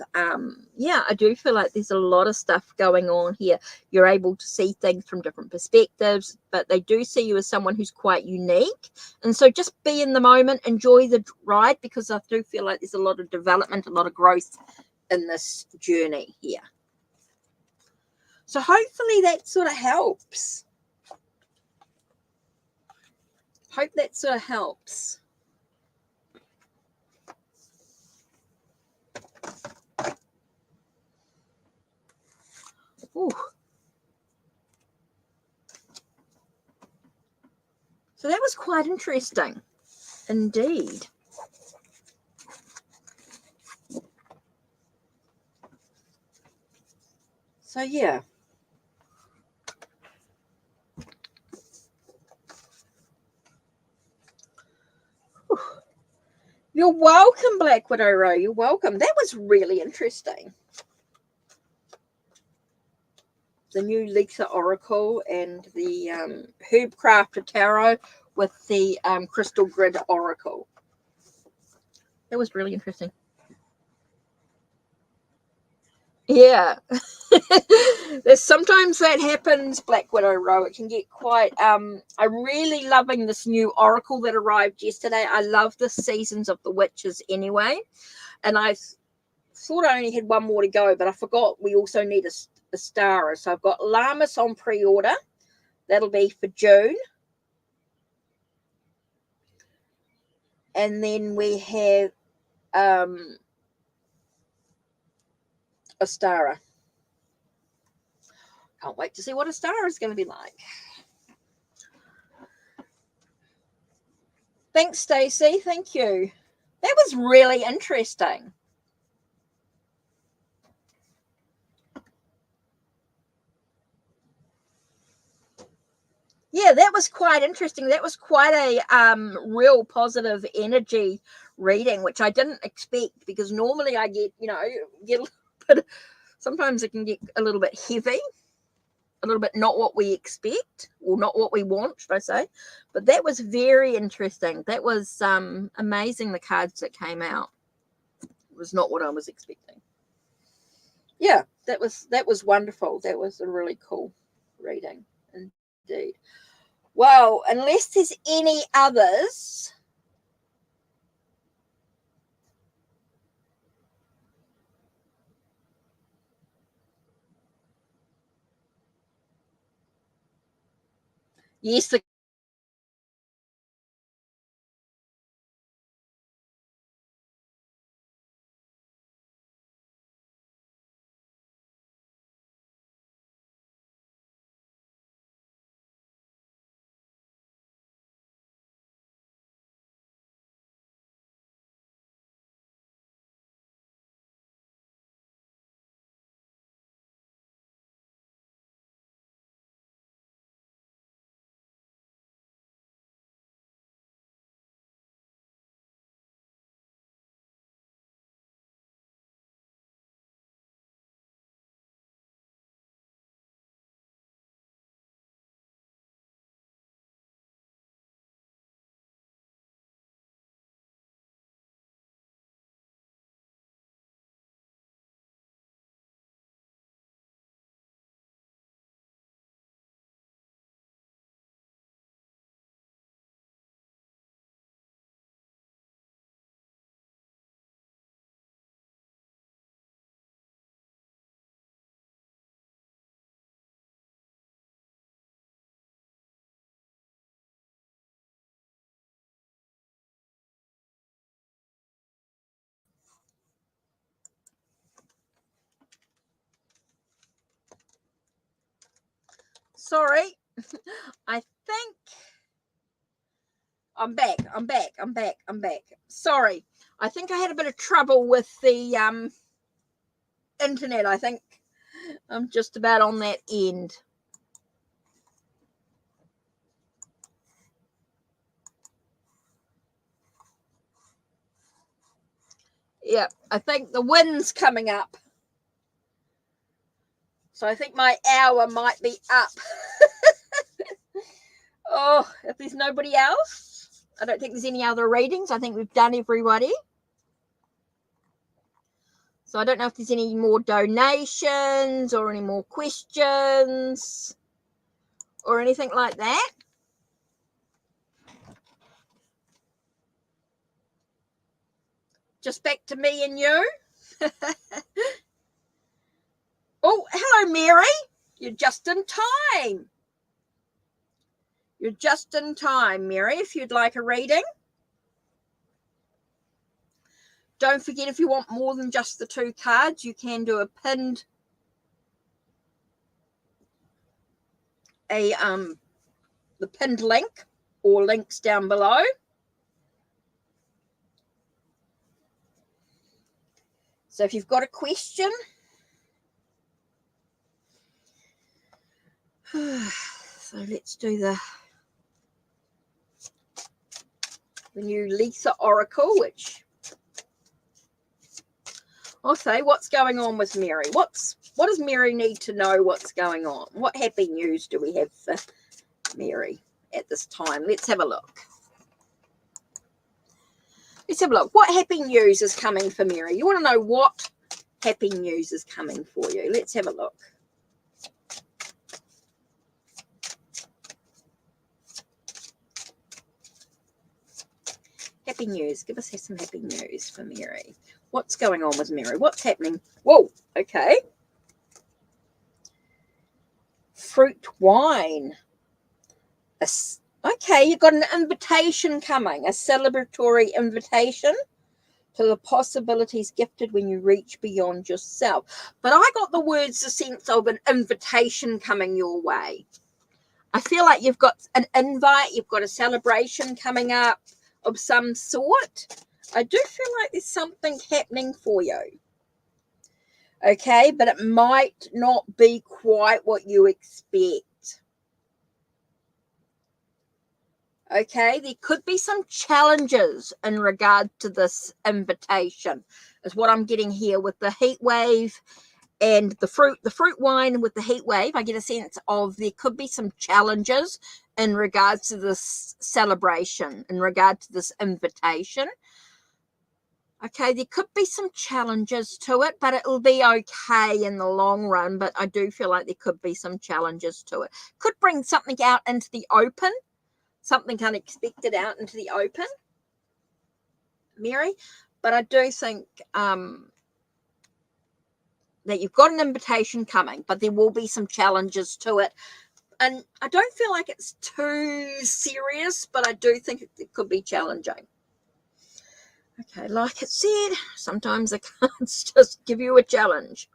yeah, I do feel like there's a lot of stuff going on here. You're able to see things from different perspectives, but they do see you as someone who's quite unique. And so just be in the moment, enjoy the ride, because I do feel like there's a lot of development, a lot of growth in this journey here. So hopefully that sort of helps. Hope that sort of helps. Ooh. So that was quite interesting indeed. So yeah. You're welcome, Black Widow Row. You're welcome. That was really interesting. The new Lexa Oracle and the Herb Crafted Tarot with the Crystal Grid Oracle. That was really interesting. Yeah. There's sometimes that happens, Black Widow Row. It can get quite I'm really loving this new oracle that arrived yesterday. I love the Seasons of the Witches anyway, and I thought I only had one more to go, but I forgot we also need a star. So I've got Llamas on pre-order. That'll be for June. And then we have Astara. Can't wait to see what Astara is going to be like. Thanks, Stacey. Thank you. That was really interesting. Yeah, that was quite interesting. That was quite a real positive energy reading, which I didn't expect, because normally I get, get a little bit, sometimes it can get a little bit heavy, a little bit not what we expect, or not what we want, should I say. But that was very interesting. That was amazing, the cards that came out. It was not what I was expecting. Yeah, that was wonderful. That was a really cool reading indeed. Well, unless there's any others. Yes, sorry. I think I'm back. Sorry. I think I had a bit of trouble with the internet. I think I'm just about on that end. Yeah, I think the wind's coming up. So I think my hour might be up. Oh, if there's nobody else, I don't think there's any other readings. I think we've done everybody. So I don't know if there's any more donations or any more questions or anything like that. Just back to me and you. Oh, hello, Mary. You're just in time. You're just in time, Mary, if you'd like a reading. Don't forget, if you want more than just the 2 cards, you can do a pinned the pinned link or links down below. So if you've got a question, so let's do the new Lisa Oracle, which I'll say, what's going on with Mary? What does Mary need to know what's going on? What happy news do we have for Mary at this time? Let's have a look. What happy news is coming for Mary? You want to know what happy news is coming for you? Let's have a look. Happy news. Give us some happy news for Mary. What's going on with Mary? What's happening? Whoa, okay. Fruit wine. Okay, you've got an invitation coming, a celebratory invitation to the possibilities gifted when you reach beyond yourself. But I got the words, the sense of an invitation coming your way. I feel like you've got an invite, you've got a celebration coming up, of some sort. I do feel like there's something happening for you. Okay, but it might not be quite what you expect. Okay, there could be some challenges in regard to this invitation, is what I'm getting here with the heat wave and the fruit wine with the heat wave. I get a sense of there could be some challenges in regards to this celebration, in regard to this invitation. Okay, there could be some challenges to it, but it'll be okay in the long run. But I do feel like there could be some challenges to it. Could bring something out into the open, something unexpected out into the open, Mary. But I do think that you've got an invitation coming, but there will be some challenges to it. And I don't feel like it's too serious, but I do think it could be challenging. Okay, like it said, sometimes the cards just give you a challenge.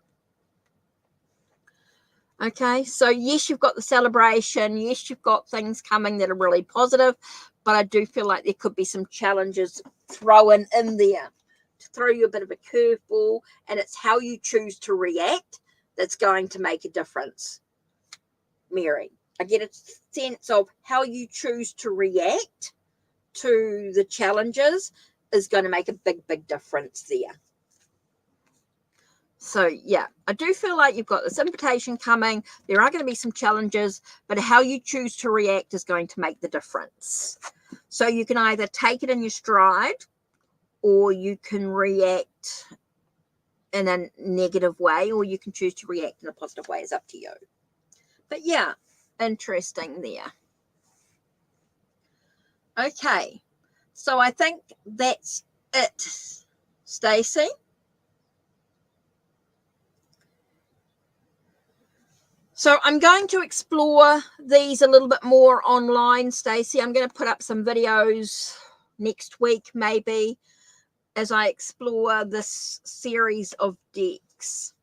Okay, so yes, you've got the celebration. Yes, you've got things coming that are really positive, but I do feel like there could be some challenges thrown in there to throw you a bit of a curveball, and it's how you choose to react that's going to make a difference, Mary. I get a sense of how you choose to react to the challenges is going to make a big difference there. So yeah, I do feel like you've got this invitation coming. There are going to be some challenges, but how you choose to react is going to make the difference. So you can either take it in your stride, or you can react in a negative way, or you can choose to react in a positive way. It's up to you. But yeah, interesting there. Okay, so I think that's it, Stacey. So I'm going to explore these a little bit more online, Stacey. I'm going to put up some videos next week, maybe, as I explore this series of decks.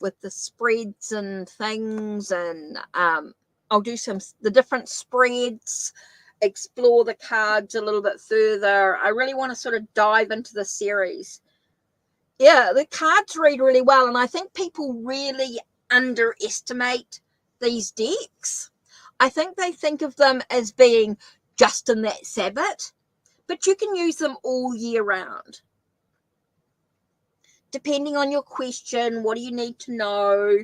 With the spreads and things, and I'll do the different spreads, explore the cards a little bit further. I really want to sort of dive into the series. Yeah, the cards read really well, and I think people really underestimate these decks. I think they think of them as being just in that Sabbath, but you can use them all year round. Depending on your question, what do you need to know?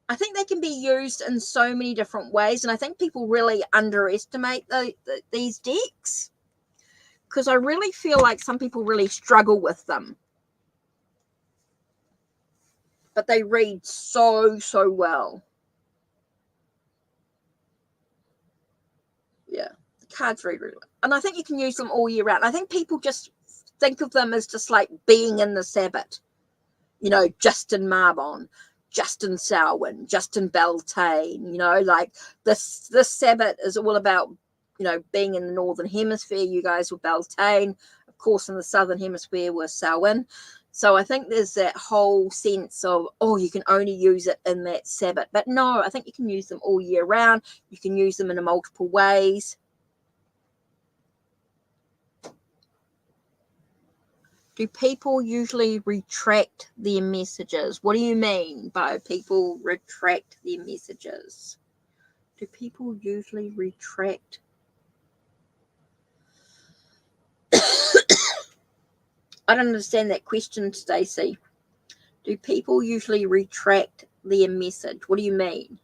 I think they can be used in so many different ways, and I think people really underestimate these decks, because I really feel like some people really struggle with them. But they read so well. Yeah, the cards read really well. And I think you can use them all year round. I think people just think of them as just like being in the Sabbath. You know, Justin Marbon, Justin Samhain, Justin Beltane, you know, like this Sabbath is all about, you know, being in the Northern Hemisphere. You guys were Beltane. Of course, in the Southern Hemisphere were Samhain. So I think there's that whole sense of, oh, you can only use it in that Sabbath. But no, I think you can use them all year round. You can use them in multiple ways. Do people usually retract their messages? What do you mean by people retract their messages? Do people usually retract? I don't understand that question, Stacey. Do people usually retract their message? What do you mean?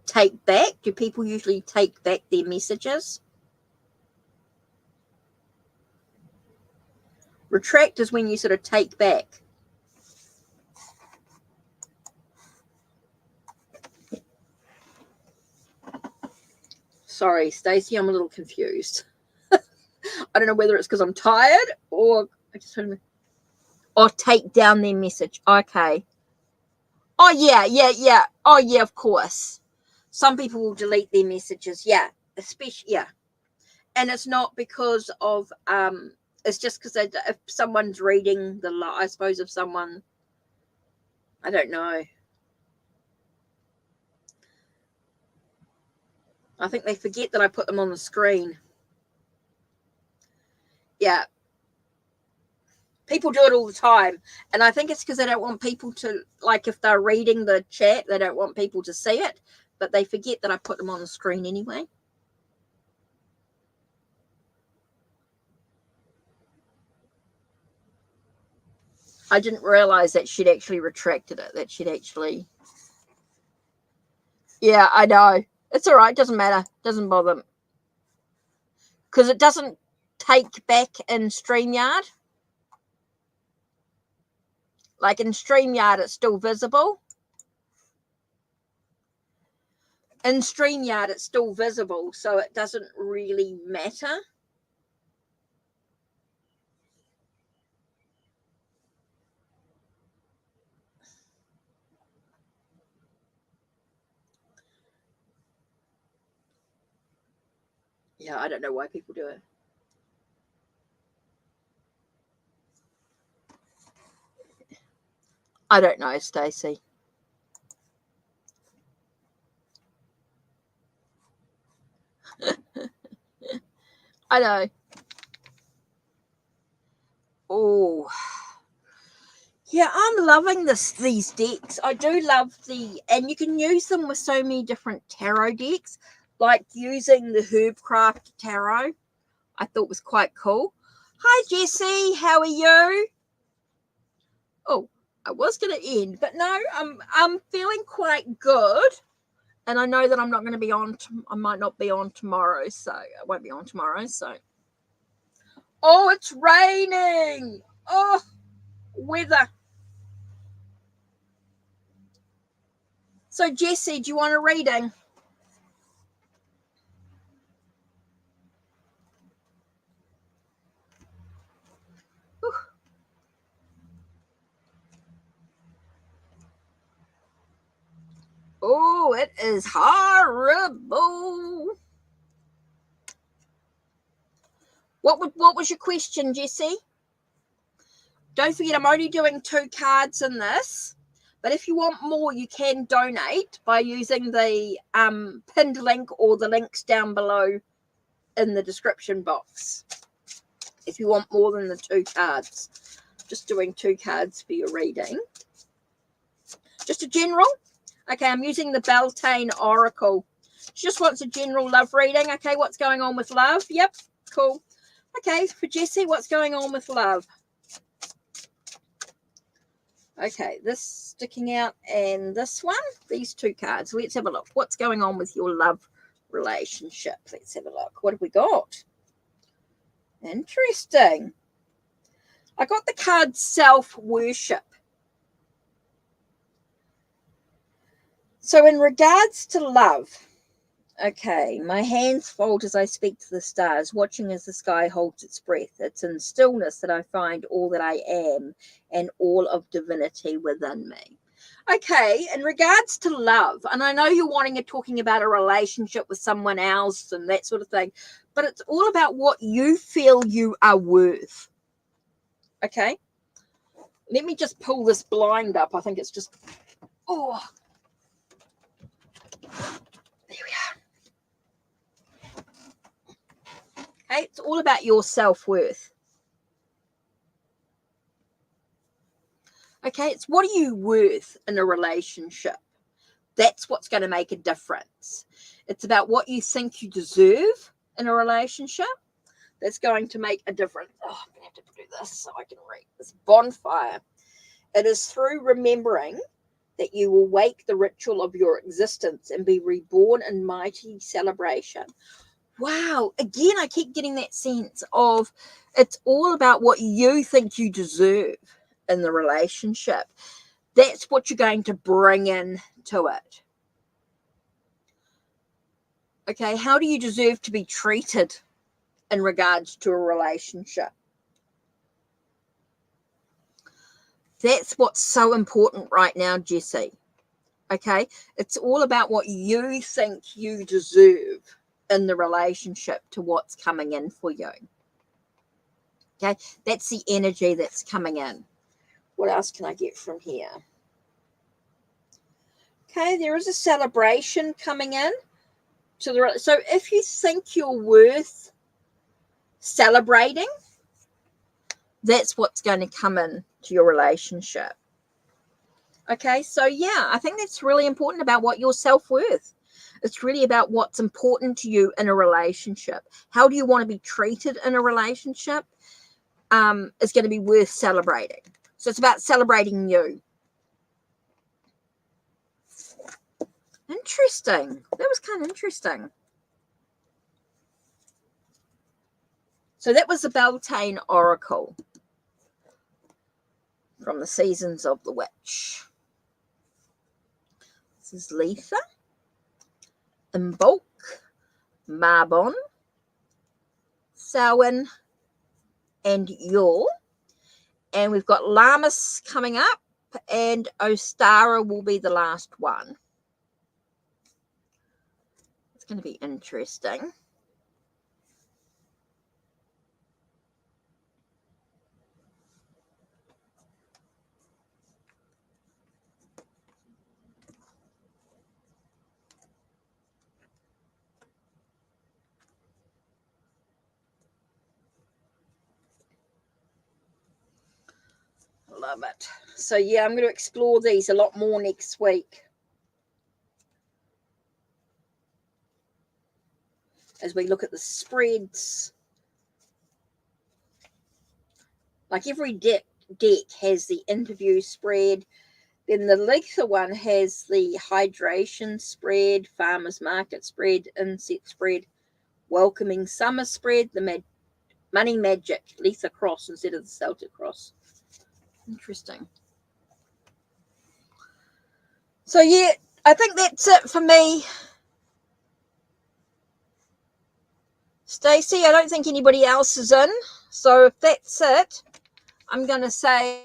Take back? Do people usually take back their messages? Retract is when you sort of take back. Sorry, Stacey, I'm a little confused. I don't know whether it's because I'm tired or I just heard me. Or take down their message. Okay. Oh, yeah. Oh, yeah, of course. Some people will delete their messages. Yeah, especially, yeah. And it's not because of, it's just because if someone's reading I suppose if someone, I don't know. I think they forget that I put them on the screen. Yeah. People do it all the time. And I think it's because they don't want people to, like, if they're reading the chat, they don't want people to see it. But they forget that I put them on the screen anyway. I didn't realize that she'd actually retracted it, that she'd actually... Yeah, I know. It's all right. Doesn't matter. Doesn't bother. Because it doesn't take back in StreamYard. Like in StreamYard, it's still visible. In StreamYard, it's still visible, so it doesn't really matter. Yeah, I don't know why people do it. I don't know, Stacey. I know. Oh, yeah, I'm loving these decks. I do love and you can use them with so many different tarot decks, like using the Herbcraft Tarot. I thought was quite cool. Hi, Jessie. How are you? Oh, I was going to end, but no, I'm feeling quite good. And I know that I'm not going to be on, I might not be on tomorrow, so I won't be on tomorrow, so. Oh, it's raining. Oh, weather. So, Jessie, do you want a reading? Whew. Oh, it is horrible. What was your question, Jessie? Don't forget, I'm only doing 2 cards in this. But if you want more, you can donate by using the pinned link or the links down below in the description box. If you want more than the 2 cards. Just doing 2 cards for your reading. Just a general. Okay, I'm using the Valentine Oracle. She just wants a general love reading. Okay, what's going on with love? Yep, cool. Okay, for Jessie, what's going on with love? Okay, this sticking out and this one, these 2 cards. Let's have a look. What's going on with your love relationship? Let's have a look. What have we got? Interesting. I got the card self-worship. So in regards to love, okay, my hands fold as I speak to the stars, watching as the sky holds its breath. It's in stillness that I find all that I am and all of divinity within me. Okay, in regards to love, and I know you're talking about a relationship with someone else and that sort of thing, but it's all about what you feel you are worth. Okay, let me just pull this blind up. I think it's just, oh, there we are. Okay, it's all about your self-worth. Okay, it's what are you worth in a relationship? That's what's going to make a difference. It's about what you think you deserve in a relationship. That's going to make a difference. Oh, I'm going to have to do this so I can read this bonfire. It is through remembering that you will wake the ritual of your existence and be reborn in mighty celebration. Wow. Again, I keep getting that sense of it's all about what you think you deserve in the relationship. That's what you're going to bring in to it. Okay, how do you deserve to be treated in regards to a relationship? That's what's so important right now, Jessie. Okay, it's all about what you think you deserve in the relationship to what's coming in for you. Okay, that's the energy that's coming in. What else can I get from here? Okay, there is a celebration coming in So if you think you're worth celebrating, that's what's going to come in to your relationship. Okay, so yeah, I think that's really important about what your self-worth. It's really about what's important to you in a relationship. How do you want to be treated in a relationship? Is going to be worth celebrating. So it's about celebrating you. Interesting. That was kind of interesting. So that was the Valentine Oracle from the Seasons of the Witch. This is Letha, Imbolc, Marbon, Samhain, and Yule. And we've got Lammas coming up, and Ostara will be the last one. It's going to be interesting. Love it. So yeah, I'm going to explore these a lot more next week as we look at the spreads. Like every deck has the interview spread. Then the Letha one has the hydration spread, farmers market spread, insect spread, welcoming summer spread, the money magic Letha cross instead of the Celtic cross. Interesting. So yeah, I think that's it for me. Stacey, I don't think anybody else is in. So if that's it, I'm going to say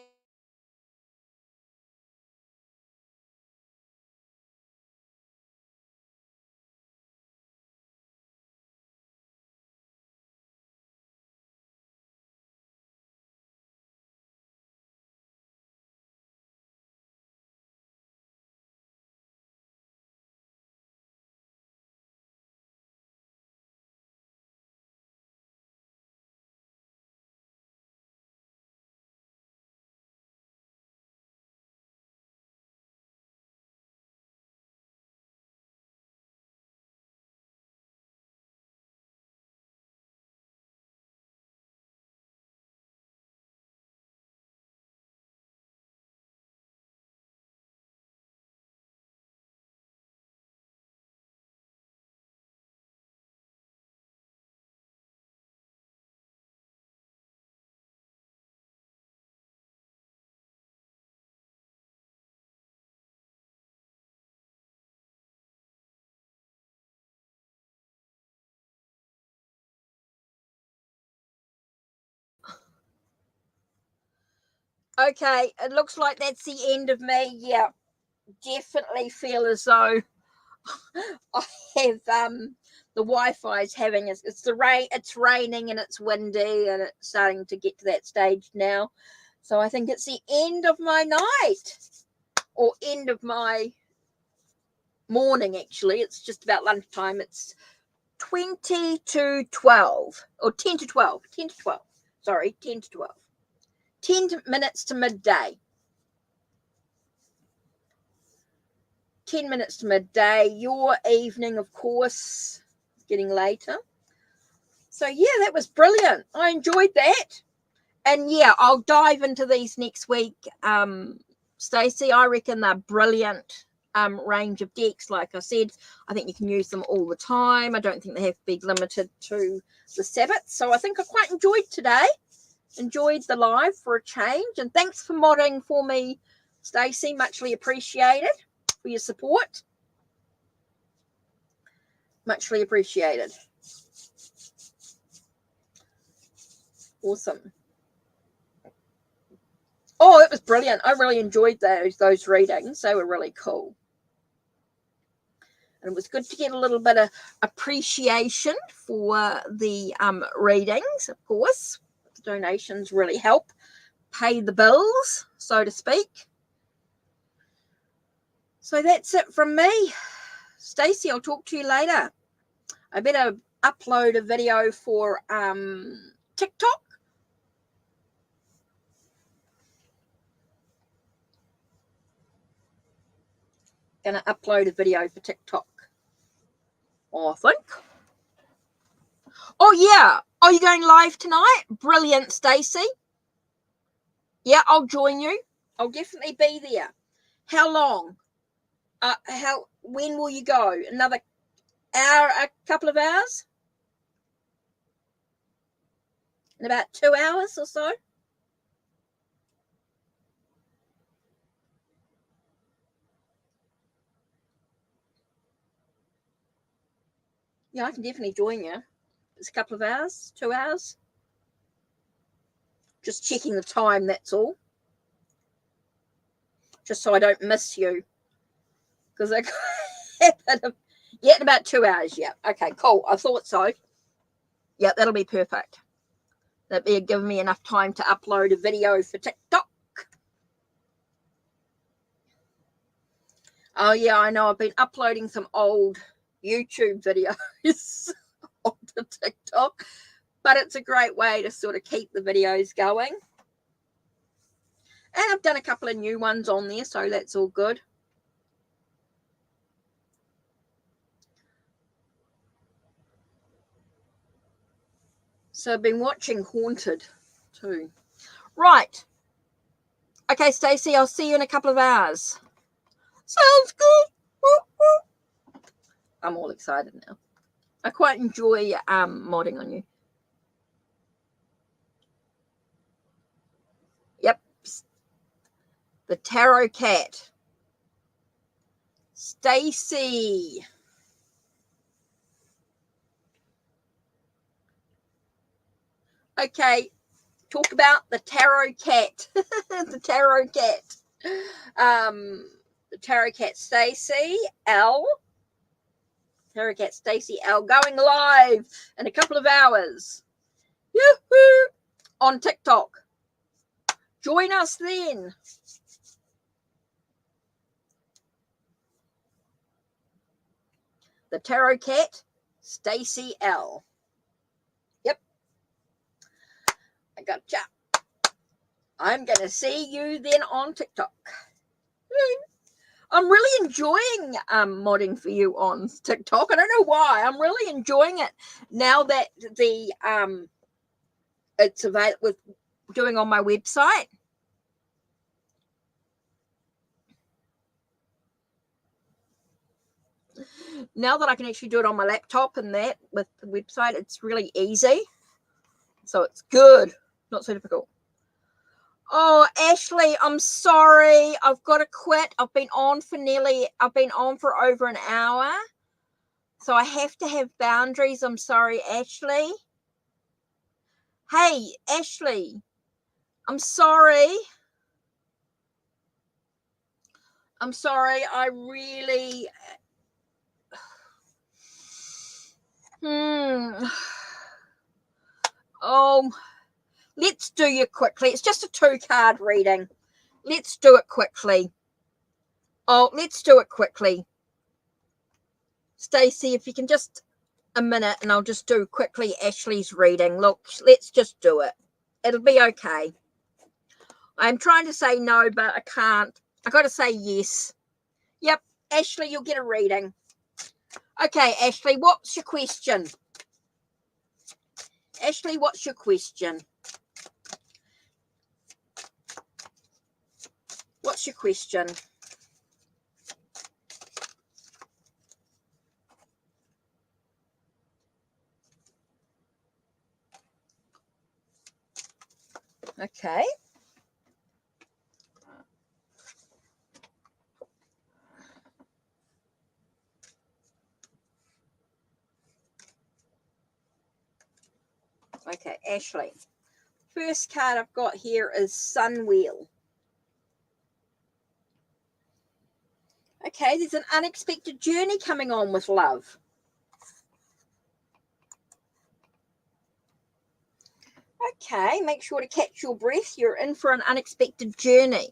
okay, it looks like that's the end of me. Yeah, definitely feel as though I have the Wi-Fi is having it's the rain, it's raining and it's windy and it's starting to get to that stage now. So I think it's the end of my night or end of my morning. Actually, it's just about lunchtime. It's 20 to 12 or 10 to 12. 10 to 12. Sorry, 10 to 12. 10 minutes to midday. 10 minutes to midday. Your evening, of course, getting later. So yeah, that was brilliant. I enjoyed that. And yeah, I'll dive into these next week. Stacey, I reckon they're brilliant range of decks. Like I said, I think you can use them all the time. I don't think they have to be limited to the Sabbath. So I think I quite enjoyed today. Enjoyed the live for a change. And thanks for modding for me, Stacey. Muchly appreciated for your support. Muchly appreciated. Awesome. Oh, it was brilliant. I really enjoyed those readings. They were really cool. And it was good to get a little bit of appreciation for the readings, of course. The donations really help pay the bills, so to speak. So that's it from me. Stacey, I'll talk to you later. I better upload a video for TikTok. Gonna upload a video for TikTok, I think. Oh yeah, are you going live tonight? Brilliant, Stacey. Yeah, I'll join you. I'll definitely be there. How long? When will you go? Another hour, a couple of hours? In about 2 hours or so? Yeah, I can definitely join you. It's a couple of hours, 2 hours. Just checking the time, that's all. Just so I don't miss you. Because I yeah, in about 2 hours, yeah. Okay, cool. I thought so. Yeah, that'll be perfect. That'll be giving me enough time to upload a video for TikTok. Oh, yeah, I know. I've been uploading some old YouTube videos onto TikTok, but it's a great way to sort of keep the videos going. And I've done a couple of new ones on there, so that's all good. So I've been watching Haunted too. Right. Okay, Stacey, I'll see you in a couple of hours. Sounds good. I'm all excited now. I quite enjoy modding on you. Yep. The Tarot Cat. Stacey. Okay. Talk about the Tarot Cat. The Tarot Cat. The Tarot Cat Stacey L. Tarot Cat Stacey L going live in a couple of hours. Yoo-hoo! On TikTok. Join us then. The Tarot Cat Stacey L. Yep. I gotcha. I'm going to see you then on TikTok. I'm really enjoying modding for you on TikTok. I don't know why. I'm really enjoying it now that the it's available with doing on my website. Now that I can actually do it on my laptop and that with the website, it's really easy. So it's good. Not so difficult. Oh, Ashley, I'm sorry. I've got to quit. I've been on for over an hour. So I have to have boundaries. I'm sorry, Ashley. Hey, Ashley, I'm sorry. I'm sorry. I really... Oh, let's do you quickly. It's just a 2-card reading. Let's do it quickly. Oh, let's do it quickly. Stacey, if you can just a minute and I'll just do quickly Ashley's reading. Look, let's just do it. It'll be okay. I'm trying to say no, but I can't. I got to say yes. Yep, Ashley, you'll get a reading. Okay, Ashley, what's your question? Ashley, what's your question? What's your question? Okay. Okay, Ashley. First card I've got here is Sun Wheel. Okay, there's an unexpected journey coming on with love. Okay, make sure to catch your breath. You're in for an unexpected journey.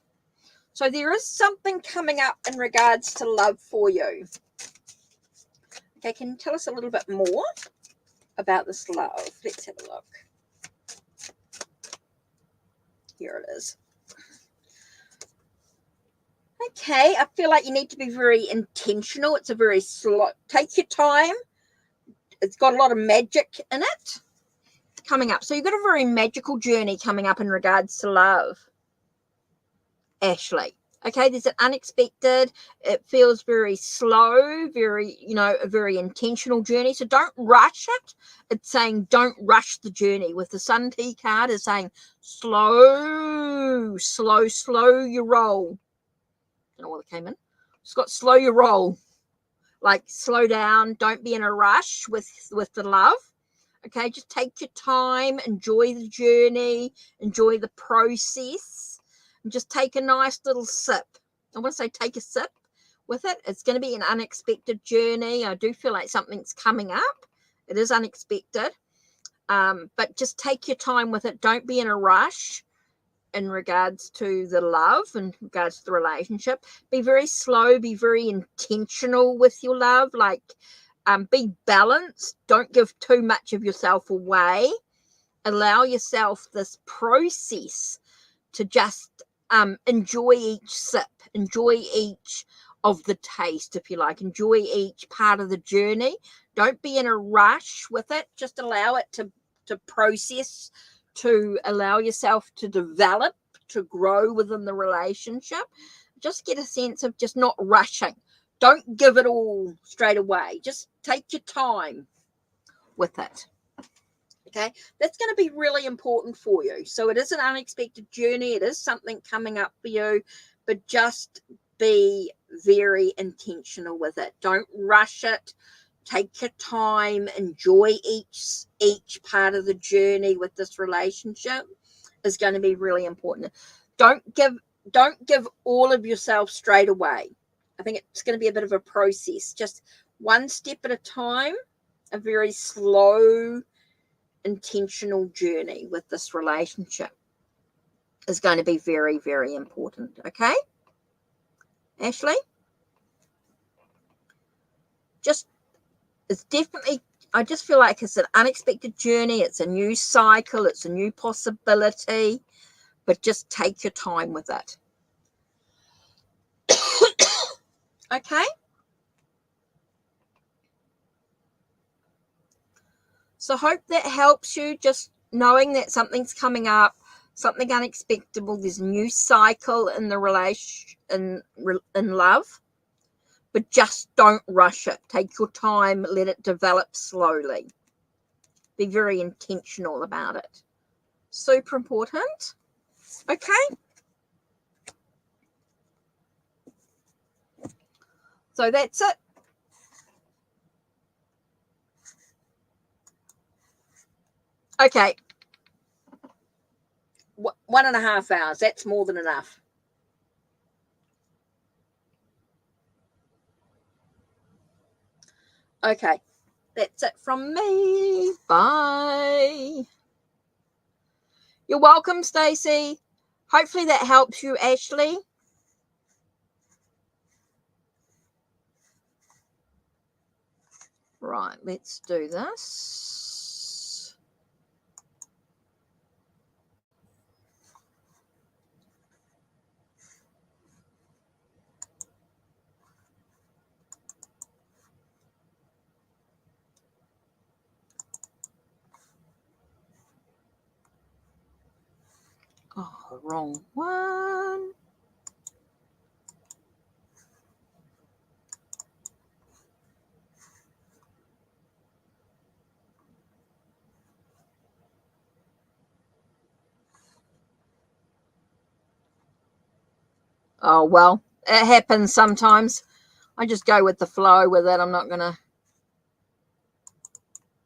So there is something coming up in regards to love for you. Okay, can you tell us a little bit more about this love? Let's have a look. Here it is. Okay, I feel like you need to be very intentional. It's a very slow, take your time. It's got a lot of magic in it coming up. So you've got a very magical journey coming up in regards to love, Ashley. Okay, there's an unexpected, it feels very slow, very, a very intentional journey. So don't rush it. It's saying don't rush the journey. With the Sun T card is saying slow your roll. I don't know what came in. It's got slow your roll. Like slow down. Don't be in a rush with the love. Okay, just take your time, enjoy the journey, enjoy the process, and just take a nice little sip. I want to say take a sip with it. It's going to be an unexpected journey. I do feel like something's coming up. It is unexpected, but just take your time with it. Don't be in a rush in regards to the love, in regards to the relationship. Be very slow, be very intentional with your love. Like, be balanced. Don't give too much of yourself away. Allow yourself this process to just enjoy each sip, enjoy each of the taste, if you like, enjoy each part of the journey. Don't be in a rush with it. Just allow it to process, to allow yourself to develop, to grow within the relationship. Just get a sense of just not rushing. Don't give it all straight away. Just take your time with it. Okay, that's going to be really important for you. So it is an unexpected journey. It is something coming up for you, but just be very intentional with it. Don't rush it. Take your time. Enjoy each part of the journey with this relationship is going to be really important. Don't give all of yourself straight away. I think it's going to be a bit of a process. Just one step at a time, a very slow, intentional journey with this relationship is going to be very, very important. Okay, Ashley? It's definitely, I just feel like it's an unexpected journey. It's a new cycle. It's a new possibility, but just take your time with it. Okay? So hope that helps you, just knowing that something's coming up, something unexpected. There's a new cycle in the relation, in love, but just don't rush it. Take your time, let it develop slowly. Be very intentional about it. Super important. Okay. So that's it. Okay. 1.5 hours. That's more than enough. Okay. That's it from me. Bye. You're welcome, Stacey. Hopefully that helps you, Ashley. Right, let's do this. Oh, wrong one. Oh, well, it happens sometimes. I just go with the flow with it.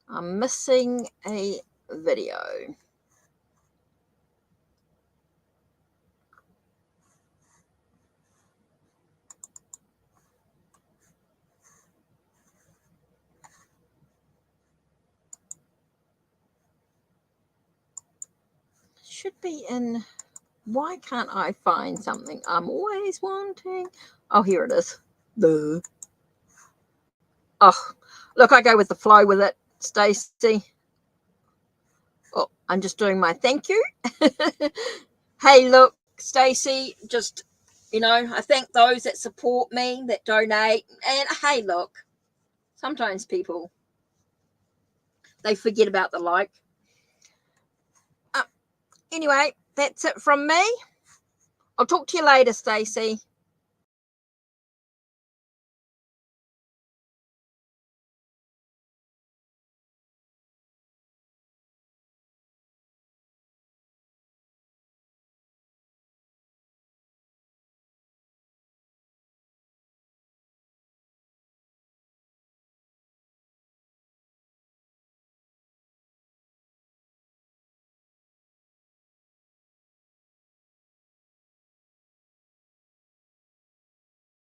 I'm missing a video. Should be in. Why can't I find something I'm always wanting? Oh, here it is. Oh, Look, I go with the flow with it, Stacey. Oh, I'm just doing my thank you. Hey, look, Stacey, just, I thank those that support me, that donate. And hey, look, sometimes people, they forget about the like. Anyway, that's it from me. I'll talk to you later, Stacey.